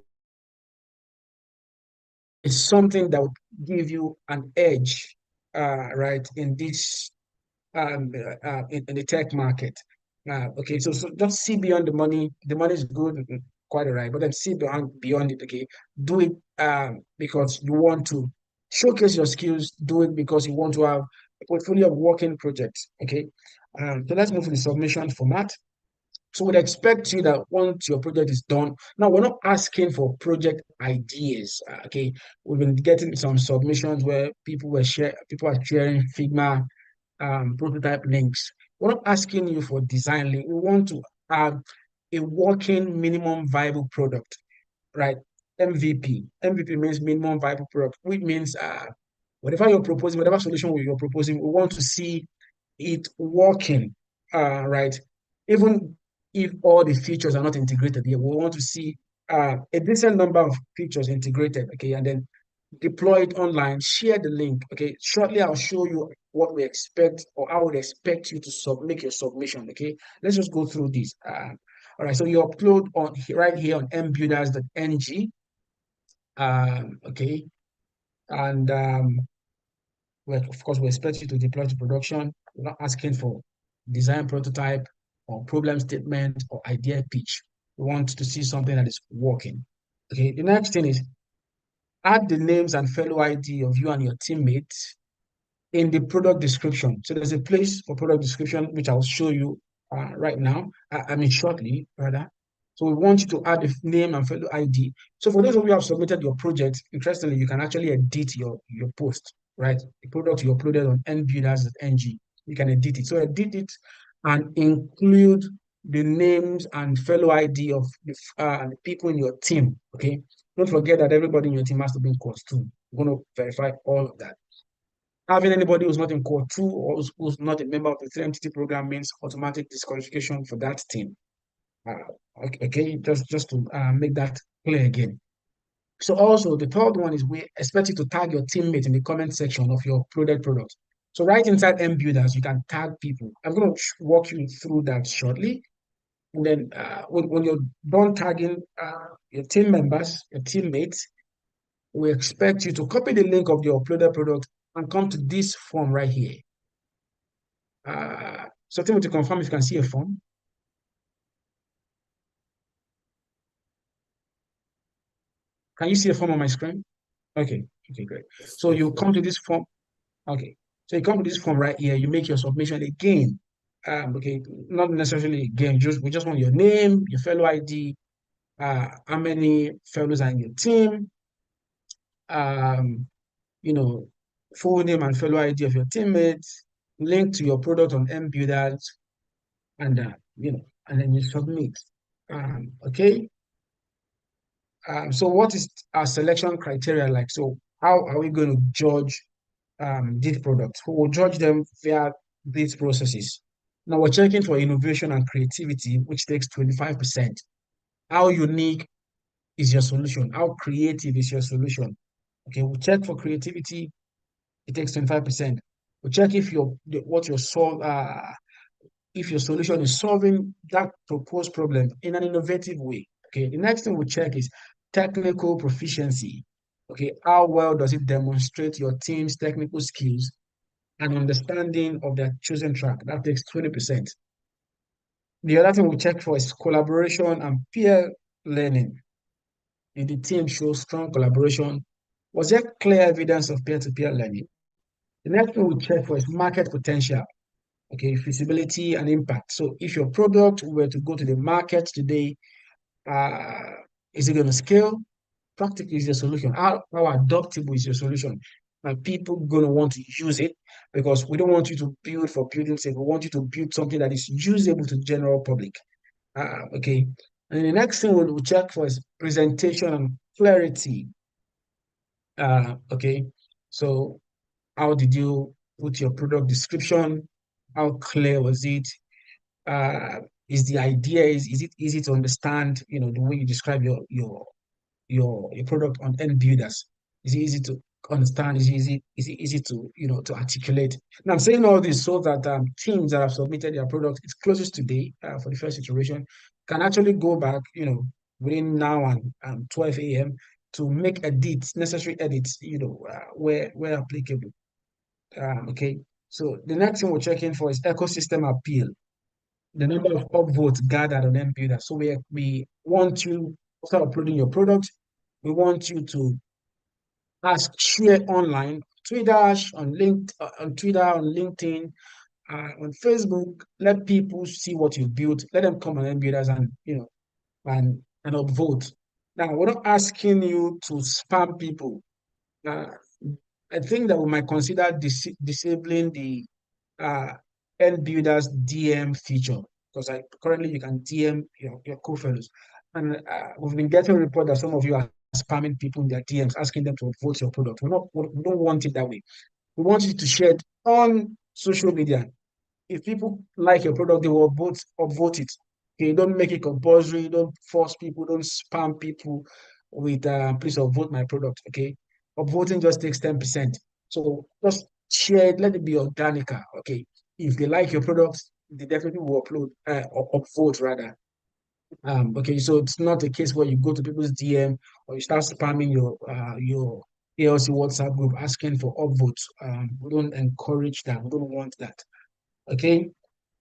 is something that would give you an edge, right, in this in the tech market. Okay, so just see beyond the money. The money is good, quite all right, but then see beyond it. Okay, do it because you want to showcase your skills. Do it because you want to have a portfolio of working projects. Okay, so let's move to the submission format. So we'd expect you that once your project is done, now we're not asking for project ideas. Okay, we've been getting some submissions where people are sharing Figma prototype links. We're not asking you for design link. We want to have a working minimum viable product, right? MVP. MVP means minimum viable product, which means whatever you're proposing, whatever solution you're proposing, we want to see it working, right? Even if all the features are not integrated yet, we want to see a decent number of features integrated, okay, and then deploy it online, share the link. Okay, shortly I'll show you what we expect or I would expect you to make your submission. Okay, let's just go through this. All right, so you upload on right here on mbuilders.ng. Okay, and well, of course, we expect you to deploy to production. We're not asking for design prototype or problem statement or idea pitch. We want to see something that is working. Okay, the next thing is add the names and fellow ID of you and your teammates in the product description. So there's a place for product description, which I'll show you right now. I mean, shortly, rather. So we want you to add the name and fellow ID. So for those of you who have submitted your project, interestingly, you can actually edit your post, right? The product you uploaded on nbuilders.ng, you can edit it. So edit it and include the names and fellow ID of the people in your team. Okay. Don't forget that everybody in your team has to be in course two. We're going to verify all of that. Having anybody who's not in core two or who's not a member of the 3MTT program means automatic disqualification for that team. Okay, just to make that clear again. So also the third one is we expect you to tag your teammate in the comment section of your uploaded product. So right inside M Builders, you can tag people. I'm going to walk you through that shortly. And then when you're done tagging your team members, your teammates, we expect you to copy the link of the uploaded product and come to this form right here. So tell me to confirm if you can see a form. Can you see a form on my screen? Okay, okay, great. So Yes, you come to this form. Okay, so you come to this form right here. You make your submission again. Okay, not necessarily again. We just want your name, your fellow ID, how many fellows are in your team, um, you know, full name and fellow ID of your teammates, link to your product on MBuilders, and and then you submit. Okay. So what is our selection criteria like? So how are we going to judge these products? We will judge them via these processes. Now we're checking for innovation and creativity, which takes 25%. How unique is your solution? How creative is your solution? Okay, we check for creativity, it takes 25%. We check if if your solution is solving that proposed problem in an innovative way. Okay, the next thing we check is technical proficiency. Okay, how well does it demonstrate your team's technical skills and understanding of their chosen track? That takes 20%. The other thing we check for is collaboration and peer learning. Did the team show strong collaboration? Was there clear evidence of peer-to-peer learning? The next thing we check for is market potential. Okay, feasibility and impact. So if your product were to go to the market today, uh, is it going to scale? Practically is your solution. How adoptable is your solution? Are people going to want to use it? Because we don't want you to build for building sake. We want you to build something that is usable to the general public. Okay. And the next thing we'll check for is presentation and clarity. Okay. So how did you put your product description? How clear was it? Uh, is the idea is it easy to understand? The way you describe your product on end builders. Is it easy to understand? Is it easy to to articulate? Now I'm saying all this so that teams that have submitted their product, it's closest today for the first iteration, can actually go back, within now and 12 a.m. to make edits, necessary edits, where applicable. Okay. So the next thing we're checking for is ecosystem appeal, the number of upvotes gathered on MBuilder. So we want you, after uploading your product, we want you to share online, on Twitter, on LinkedIn, on Facebook. Let people see what you've built. Let them come on MBuilders and and upvote. Now we're not asking you to spam people. Uh, I think that we might consider disabling the uh, end builders DM feature, because currently you can DM your co-fellows, and we've been getting report that some of you are spamming people in their DMs asking them to vote your product. We don't want it that way. We want you to share it on social media. If people like your product, they will upvote it. Okay, don't make it compulsory. Don't force people. Don't spam people with please upvote my product. Okay, upvoting just takes 10%. So just share it. Let it be organic. Okay, if they like your product, they definitely will or upvote rather. Okay, so it's not a case where you go to people's DM or you start spamming your ALC WhatsApp group asking for upvotes. We don't encourage that. We don't want that. Okay,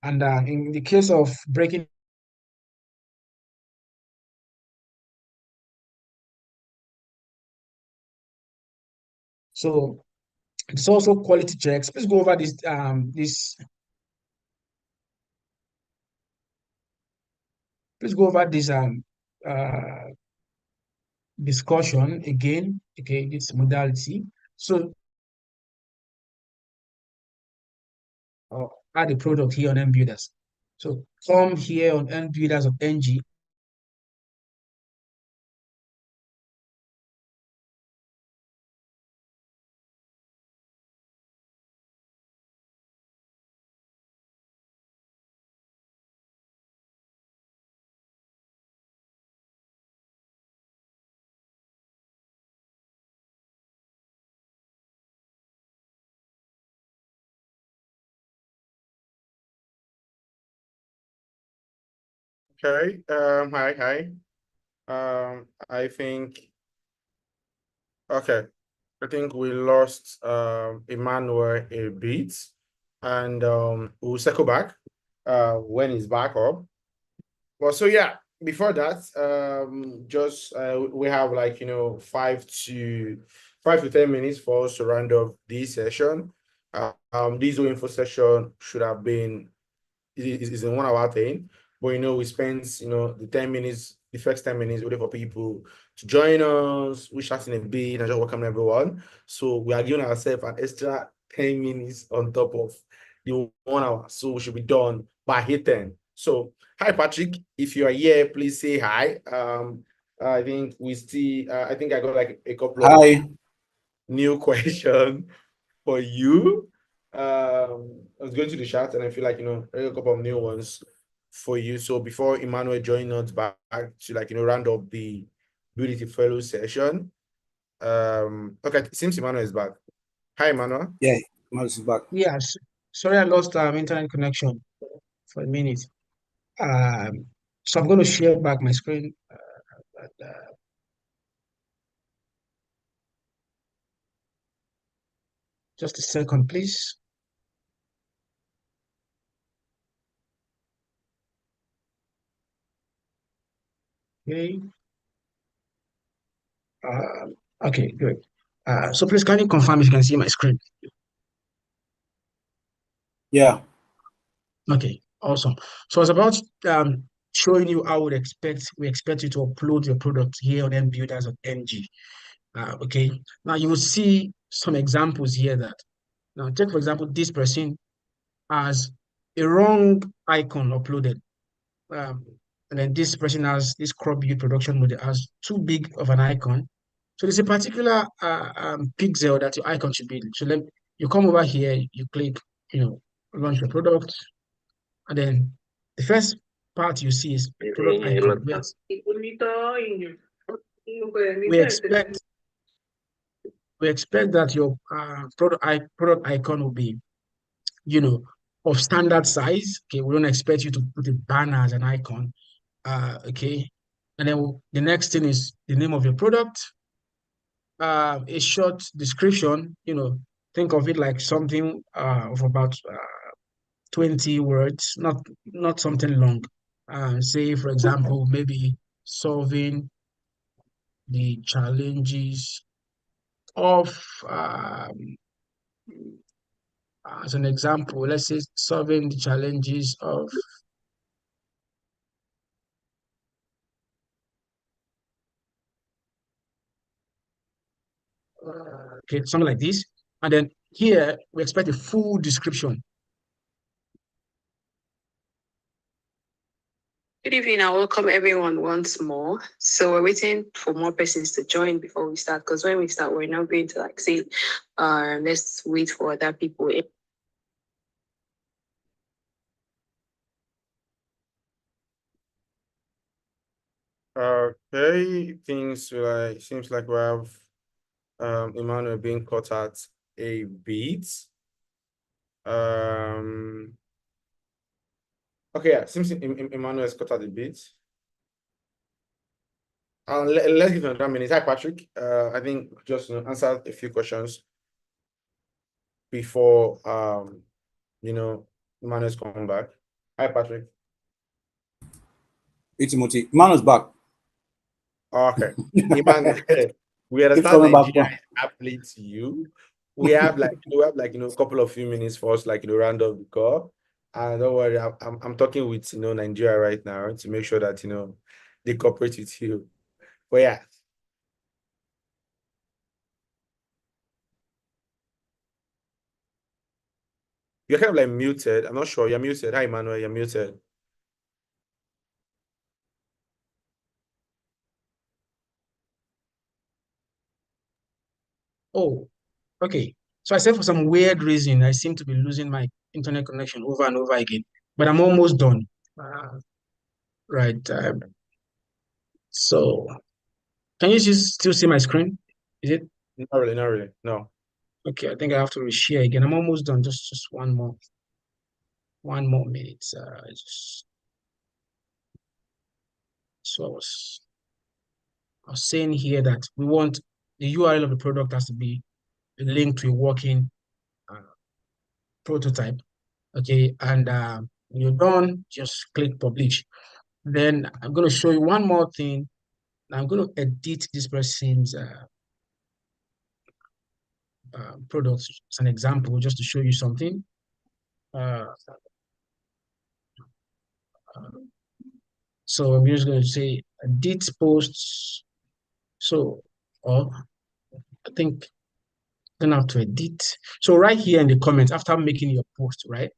and in the case of breaking, so it's also quality checks. Please go over this uh discussion again. Okay, this modality. So add a product here on MBuilders. So come here on nbuilders.ng. Okay. Hi. I think okay. I think we lost Emmanuel a bit, and we'll circle back when he's back up. Well, so yeah, before that, just we have like 5 to 10 minutes for us to round up this session. This whole info session should have been is a 1 hour thing. But we spent the 10 minutes, the first 10 minutes waiting for people to join us. We chat in a bit and just welcome everyone. So we are giving ourselves an extra 10 minutes on top of the 1 hour. So we should be done by 8:10. So hi Patrick, if you are here, please say hi. I think we still I think I got like a couple of Hi. new questions for you. I was going to the chat and I feel like, a couple of new ones for you. So before Emmanuel joins us back to round up the Beauty Fellow session. Okay, it seems Emmanuel is back. Hi, Emmanuel. Yeah, Marcus is back. Yes. Sorry, I lost internet connection for a minute. So I'm going to share back my screen. Just a second, please. Okay. Okay, great. So please, can you confirm if you can see my screen? Yeah. Okay, awesome. So it's about showing you how we expect you to upload your product here on nbuilders.ng. Okay. Now you will see some examples here that now take for example this person has a wrong icon uploaded. Um, and then this person has this crop build production model has too big of an icon. So there's a particular pixel that your icon should be in. So then you come over here, you click, launch your product, and then the first part you see is product icon. We expect we expect that your product icon will be, of standard size. Okay, we don't expect you to put a banner as an icon. Okay, and then the next thing is the name of your product, a short description. Think of it like something of about 20 words, not something long. Say, for example, maybe solving the challenges of, as an example, let's say solving the challenges of, okay, something like this. And then here we expect a full description. Good evening and welcome everyone once more. So we're waiting for more persons to join before we start, because when we start, we're not going to say, let's wait for other people. Okay, seems like we have Emmanuel being cut at a bit. Okay, yeah, seems Emmanuel is cut at a bit. Let's give him another minute. Hi, Patrick. I think just answer a few questions before Emmanuel's coming back. Hi, Patrick. Hey, Timothy. Emmanuel's back. Okay. Emmanuel, we Keep understand coming back. Nigeria is happening to you. We have a couple of few minutes for us round up the call. And don't worry, I'm talking with Nigeria right now to make sure that they cooperate with you. But yeah. You're kind of muted. I'm not sure. You're muted. Hi, Emmanuel. You're muted. Oh, okay. So I said for some weird reason, I seem to be losing my internet connection over and over again, but I'm almost done. Right. So can you still see my screen? Is it Not really, not really. No. okay? I think I have to reshare again. I'm almost done. Just one more minute. So I was saying here that we want the URL of the product has to be linked to a working uh, prototype. Okay, and when you're done, just click publish. Then I'm going to show you one more thing. I'm going to edit this person's products as an example, just to show you something. Uh, so I'm just going to say edit posts. So, or I think I'm gonna have to edit. So right here in the comments, after making your post, right?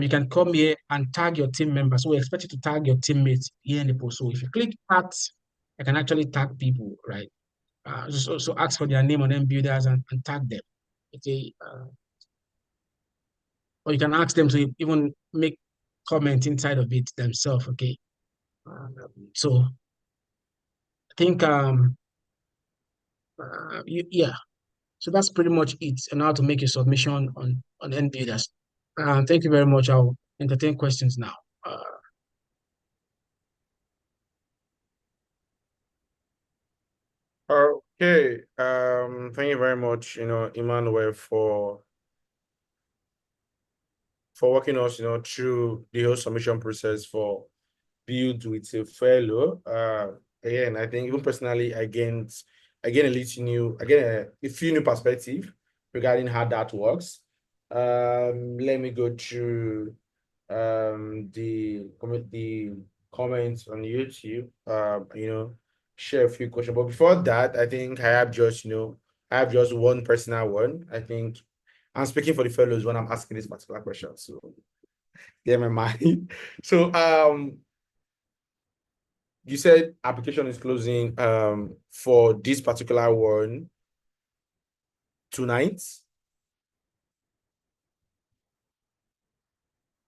You can come here and tag your team members. So we expect you to tag your teammates here in the post. So if you click at, I can actually tag people, right? So ask for their name on them builders and tag them. Okay. Or you can ask them to even make comment inside of it themselves. Okay. So I think yeah. So that's pretty much it and how to make a submission on end builders. Thank you very much. I'll entertain questions now. Okay. Thank you very much, Emmanuel, for walking us, through the whole submission process for Build with a Fellow. Again, I think even personally, I get a little new, I get a few new perspective regarding how that works. Let me go through the comments on YouTube. Share a few questions. But before that, I think I have just one personal one. I think I'm speaking for the fellows when I'm asking this particular question. So get my mind. So you said application is closing for this particular one tonight.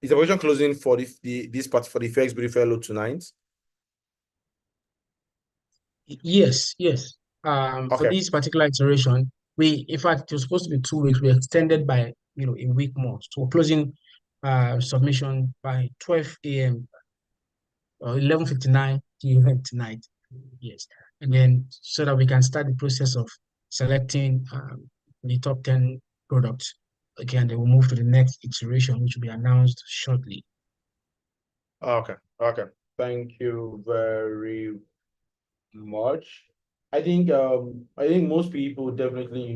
Is application closing for this part for the flexibility fellow tonight? Yes, yes. For Okay. this particular iteration, in fact, it was supposed to be 2 weeks. We extended by, a week more. So we're closing submission by 12 a.m. or 11:59 p.m. tonight. Yes. And then so that we can start the process of selecting the top 10 products. Okay, and then we'll move to the next iteration, which will be announced shortly. Okay. Okay. Thank you very much. I think most people definitely,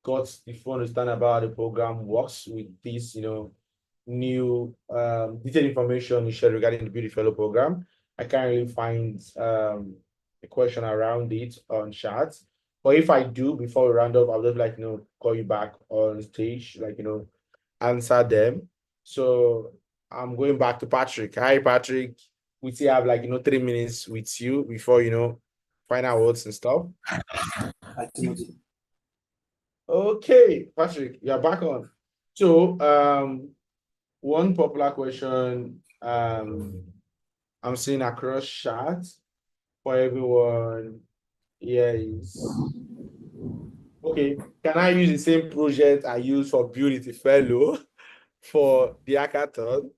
got the full understand about how the program works with this, new detailed information you shared regarding the Beauty Fellow program. I can't really find a question around it on chat. But if I do before we round up, I'll just call you back on stage, answer them. So I'm going back to Patrick. Hi Patrick. We still have 3 minutes with you before final words and stuff. Hi, Timothy. Okay, Patrick, you're back on. So one popular question I'm seeing across chat for everyone here is, okay, can I use the same project I use for Beauty Fellow for the hackathon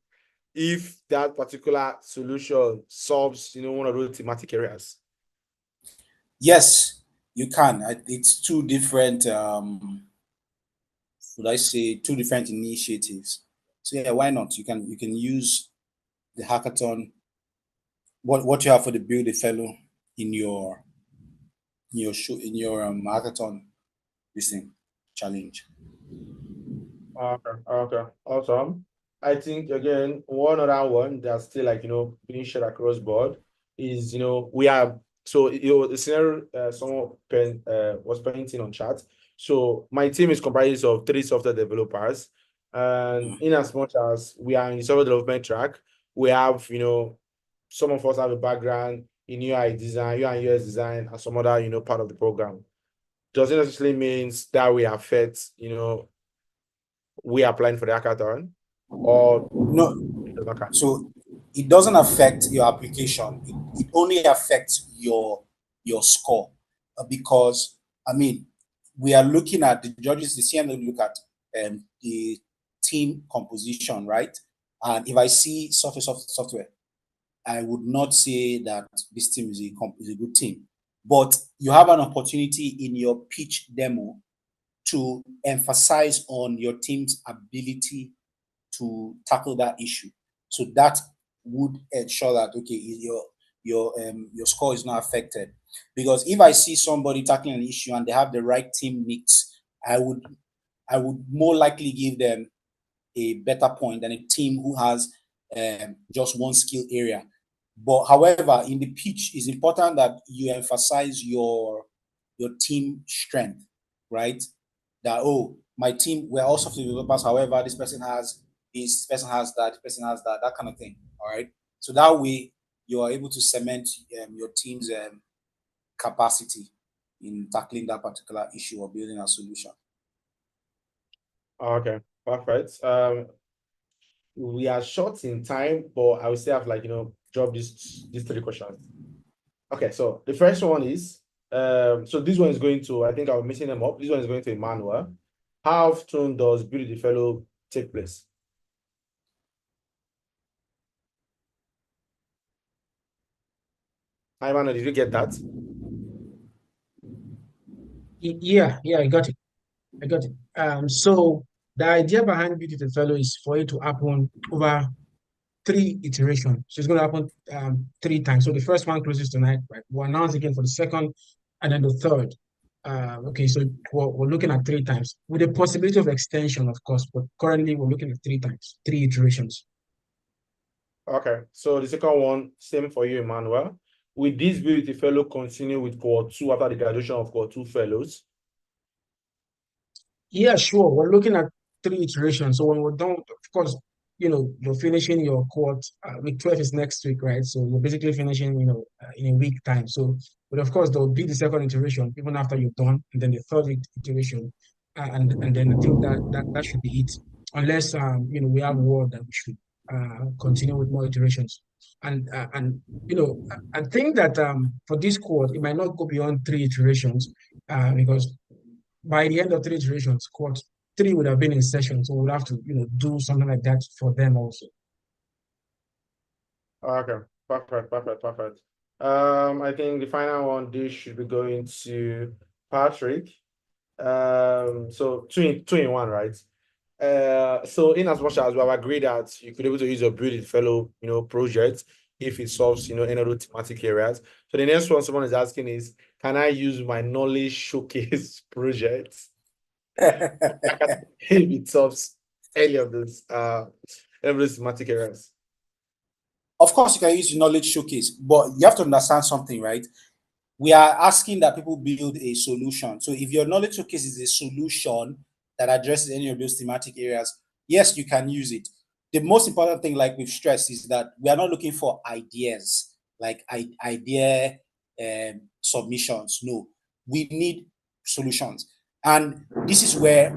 if that particular solution solves one of those thematic areas? Yes, you can. It's two different, should I say, two different initiatives. So yeah, why not? You can use the hackathon, what you have for the Build a Fellow in your show in your hackathon this thing challenge. Okay, okay, awesome. I think again, one other one that's still being shared across board is we have so the scenario someone was painting on chat. So my team is comprised of 3 software developers, and in as much as we are in the software development track, we have some of us have a background in UI design, UI and UX design, and some other part of the program. does it necessarily means that we affect, we applying for the hackathon, or No, it does not count? so it doesn't affect your application. It only affects your score. Because I mean, we are looking at the judges. The CM look at the team composition, right? And if I see software, I would not say that this team is a good team. But you have an opportunity in your pitch demo to emphasize on your team's ability to tackle that issue. So that would ensure that okay, your score is not affected. Because if I see somebody tackling an issue and they have the right team mix, I would more likely give them a better point than a team who has just one skill area. But however, in the pitch, it's important that you emphasize your team strength, right? That my team, we're all software developers. However, this person has this person has that, this person has that kind of thing. All right. So that way you are able to cement your team's capacity in tackling that particular issue or building a solution. Okay, perfect. We are short in time, but I will still have drop these three questions. Okay, so the first one is so this one is going to, I think I'm mixing them up. This one is going to Emmanuel. How often does Build the Fellow take place? Hi, Emmanuel, did you get that? Yeah, I got it. I got it. So the idea behind Beauty the Fellow is for it to happen over 3 iterations. So it's going to happen 3 times. So the first one closes tonight, right? We'll announce again for the second and then the third. Okay, so we're looking at 3 times with the possibility of extension, of course, but currently we're looking at 3 times, 3 iterations. Okay, so the second one, same for you, Emmanuel. Will this Build the Fellow continue with cohort 2 after the graduation of cohort 2 fellows? Yeah, sure. We're looking at 3 iterations. So when we're done, of course, you're finishing your court. Week 12 is next week, right? So you're basically finishing, in a week time. So, but of course, there'll be the second iteration even after you're done, and then the third iteration, and then I think that should be it, unless we have word that we should continue with more iterations. And I think that for this court, it might not go beyond 3 iterations, because by the end of 3 iterations, quad 3 would have been in session. So we'll have to, do something like that for them also. Okay, perfect. I think the final one, this should be going to Patrick. So two in one, right? So in as much as we have agreed that you could be able to use your Build It Fellow, project if it solves, any other thematic areas. So the next one someone is asking is, can I use my knowledge showcase project if it solves any of those thematic areas? Of course, you can use the knowledge showcase, but you have to understand something, right? We are asking that people build a solution. So if your knowledge showcase is a solution that addresses any of those thematic areas, yes, you can use it. The most important thing, like we've stressed, is that we are not looking for ideas, like idea submissions. No, we need solutions. And this is where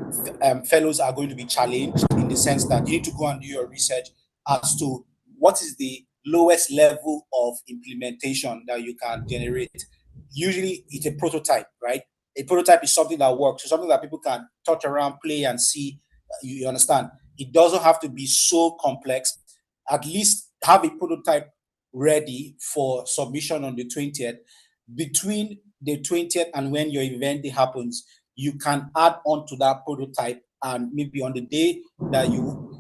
fellows are going to be challenged, in the sense that you need to go and do your research as to what is the lowest level of implementation that you can generate. Usually it's a prototype, right? A prototype is something that works, so something that people can touch around, play, and see. You understand? It doesn't have to be so complex. At least have a prototype ready for submission on the 20th. Between the 20th and when your event happens, you can add on to that prototype, and maybe on the day that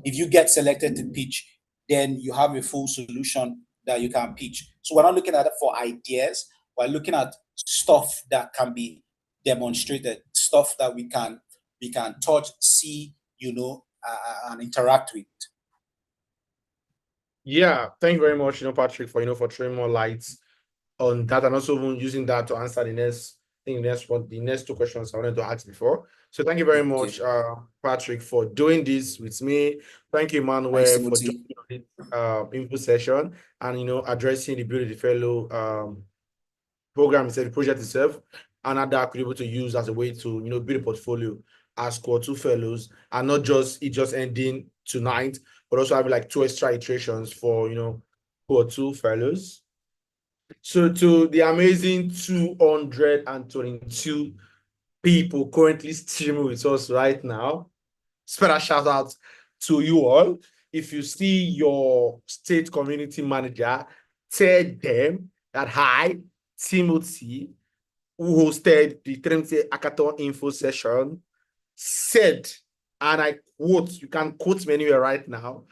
if you get selected to pitch, then you have a full solution that you can pitch. So we're not looking at it for ideas. We're looking at stuff that can be demonstrated, stuff that we can touch, see, and interact with. Yeah, thank you very much, Patrick, for throwing more lights on that, and also even using that to answer the next two questions I wanted to ask before. So thank you very much, Patrick, for doing this with me. Thank you, Emmanuel, for joining the info session and addressing the Build the Fellow program itself, the project itself. and that could be able to use as a way to, you know, build a portfolio as core two fellows, and not just it just ending tonight, but also having like 2 extra iterations for, you know, core two fellows. So to the amazing 222 people currently streaming with us right now, special shout out to you all. If you see your state community manager, tell them that hi, Timothy, who hosted the Trinity Hackathon info session, said, and I quote, you can quote me anywhere right now,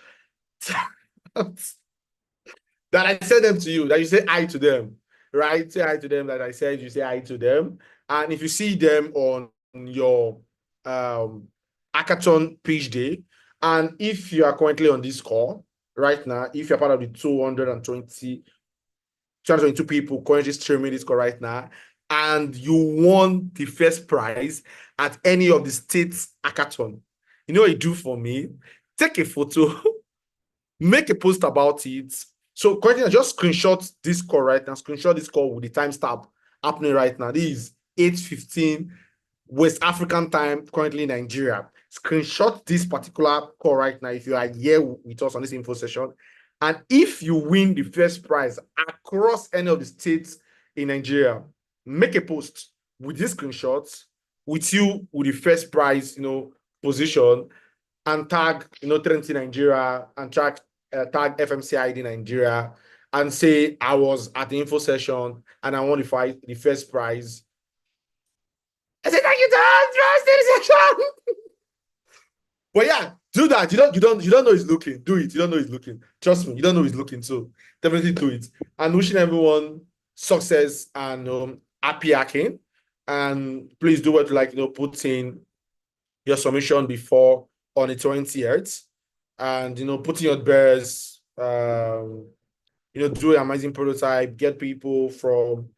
that I sent them to you, that you say hi to them, right? Say hi to them, that I said you say hi to them. And if you see them on your hackathon page day, and if you are currently on this call right now, if you're part of the 222 people currently streaming this call right now, and you won the first prize at any of the states hackathon, you know what you do for me? Take a photo, make a post about it. So currently, just screenshot this call right now. Screenshot this call with the timestamp happening right now. This is 8:15 West African time, currently in Nigeria. Screenshot this particular call right now if you are here with us on this info session. And if you win the first prize across any of the states in Nigeria, make a post with this screenshots with you with the first prize, you know, position, and tag, you know, Trinity Nigeria, and tag FMCID Nigeria, and say I was at the info session and I won the first prize. I said, thank you, session. But yeah, do that. You don't know he's looking. Do it. You don't know he's looking. Trust me, you don't know he's looking. So definitely do it. And wishing everyone success and happy hacking. And please do what, like, you know, put in your submission before on the 20th, and, you know, put in your best, you know, do an amazing prototype, get people from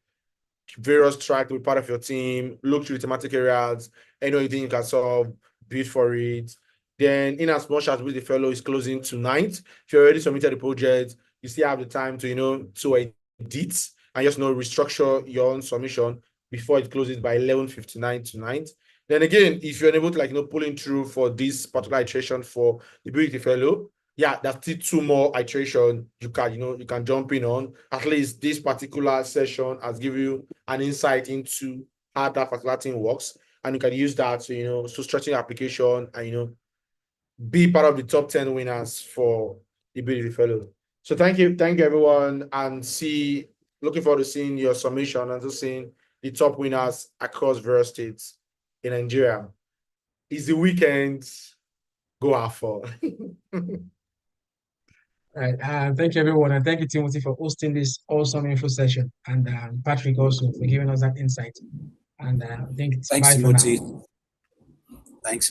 various tracks to be part of your team, look through the thematic areas, anything you can solve, bid for it. Then, in as much as with the fellow is closing tonight, if you already submitted the project, you still have the time to, you know, to edit and just, you know, restructure your own submission before it closes by 11:59 tonight. Then again, if you're unable to, like, you know, pulling through for this particular iteration for the Ability Fellow, yeah, that's still 2 more iteration you can, you know, you can jump in on. At least this particular session has given you an insight into how that particular thing works, and you can use that to, you know, to stretching your application and, you know, be part of the top 10 winners for the Ability Fellow. So thank you everyone, and looking forward to seeing your submission and to seeing the top winners across various states in Nigeria. It's the weekend. Go have fun. All right. Thank you, everyone. And thank you, Timothy, for hosting this awesome info session. And Patrick also for giving us that insight. And I think it's Thanks, bye for now. Timothy. Thanks.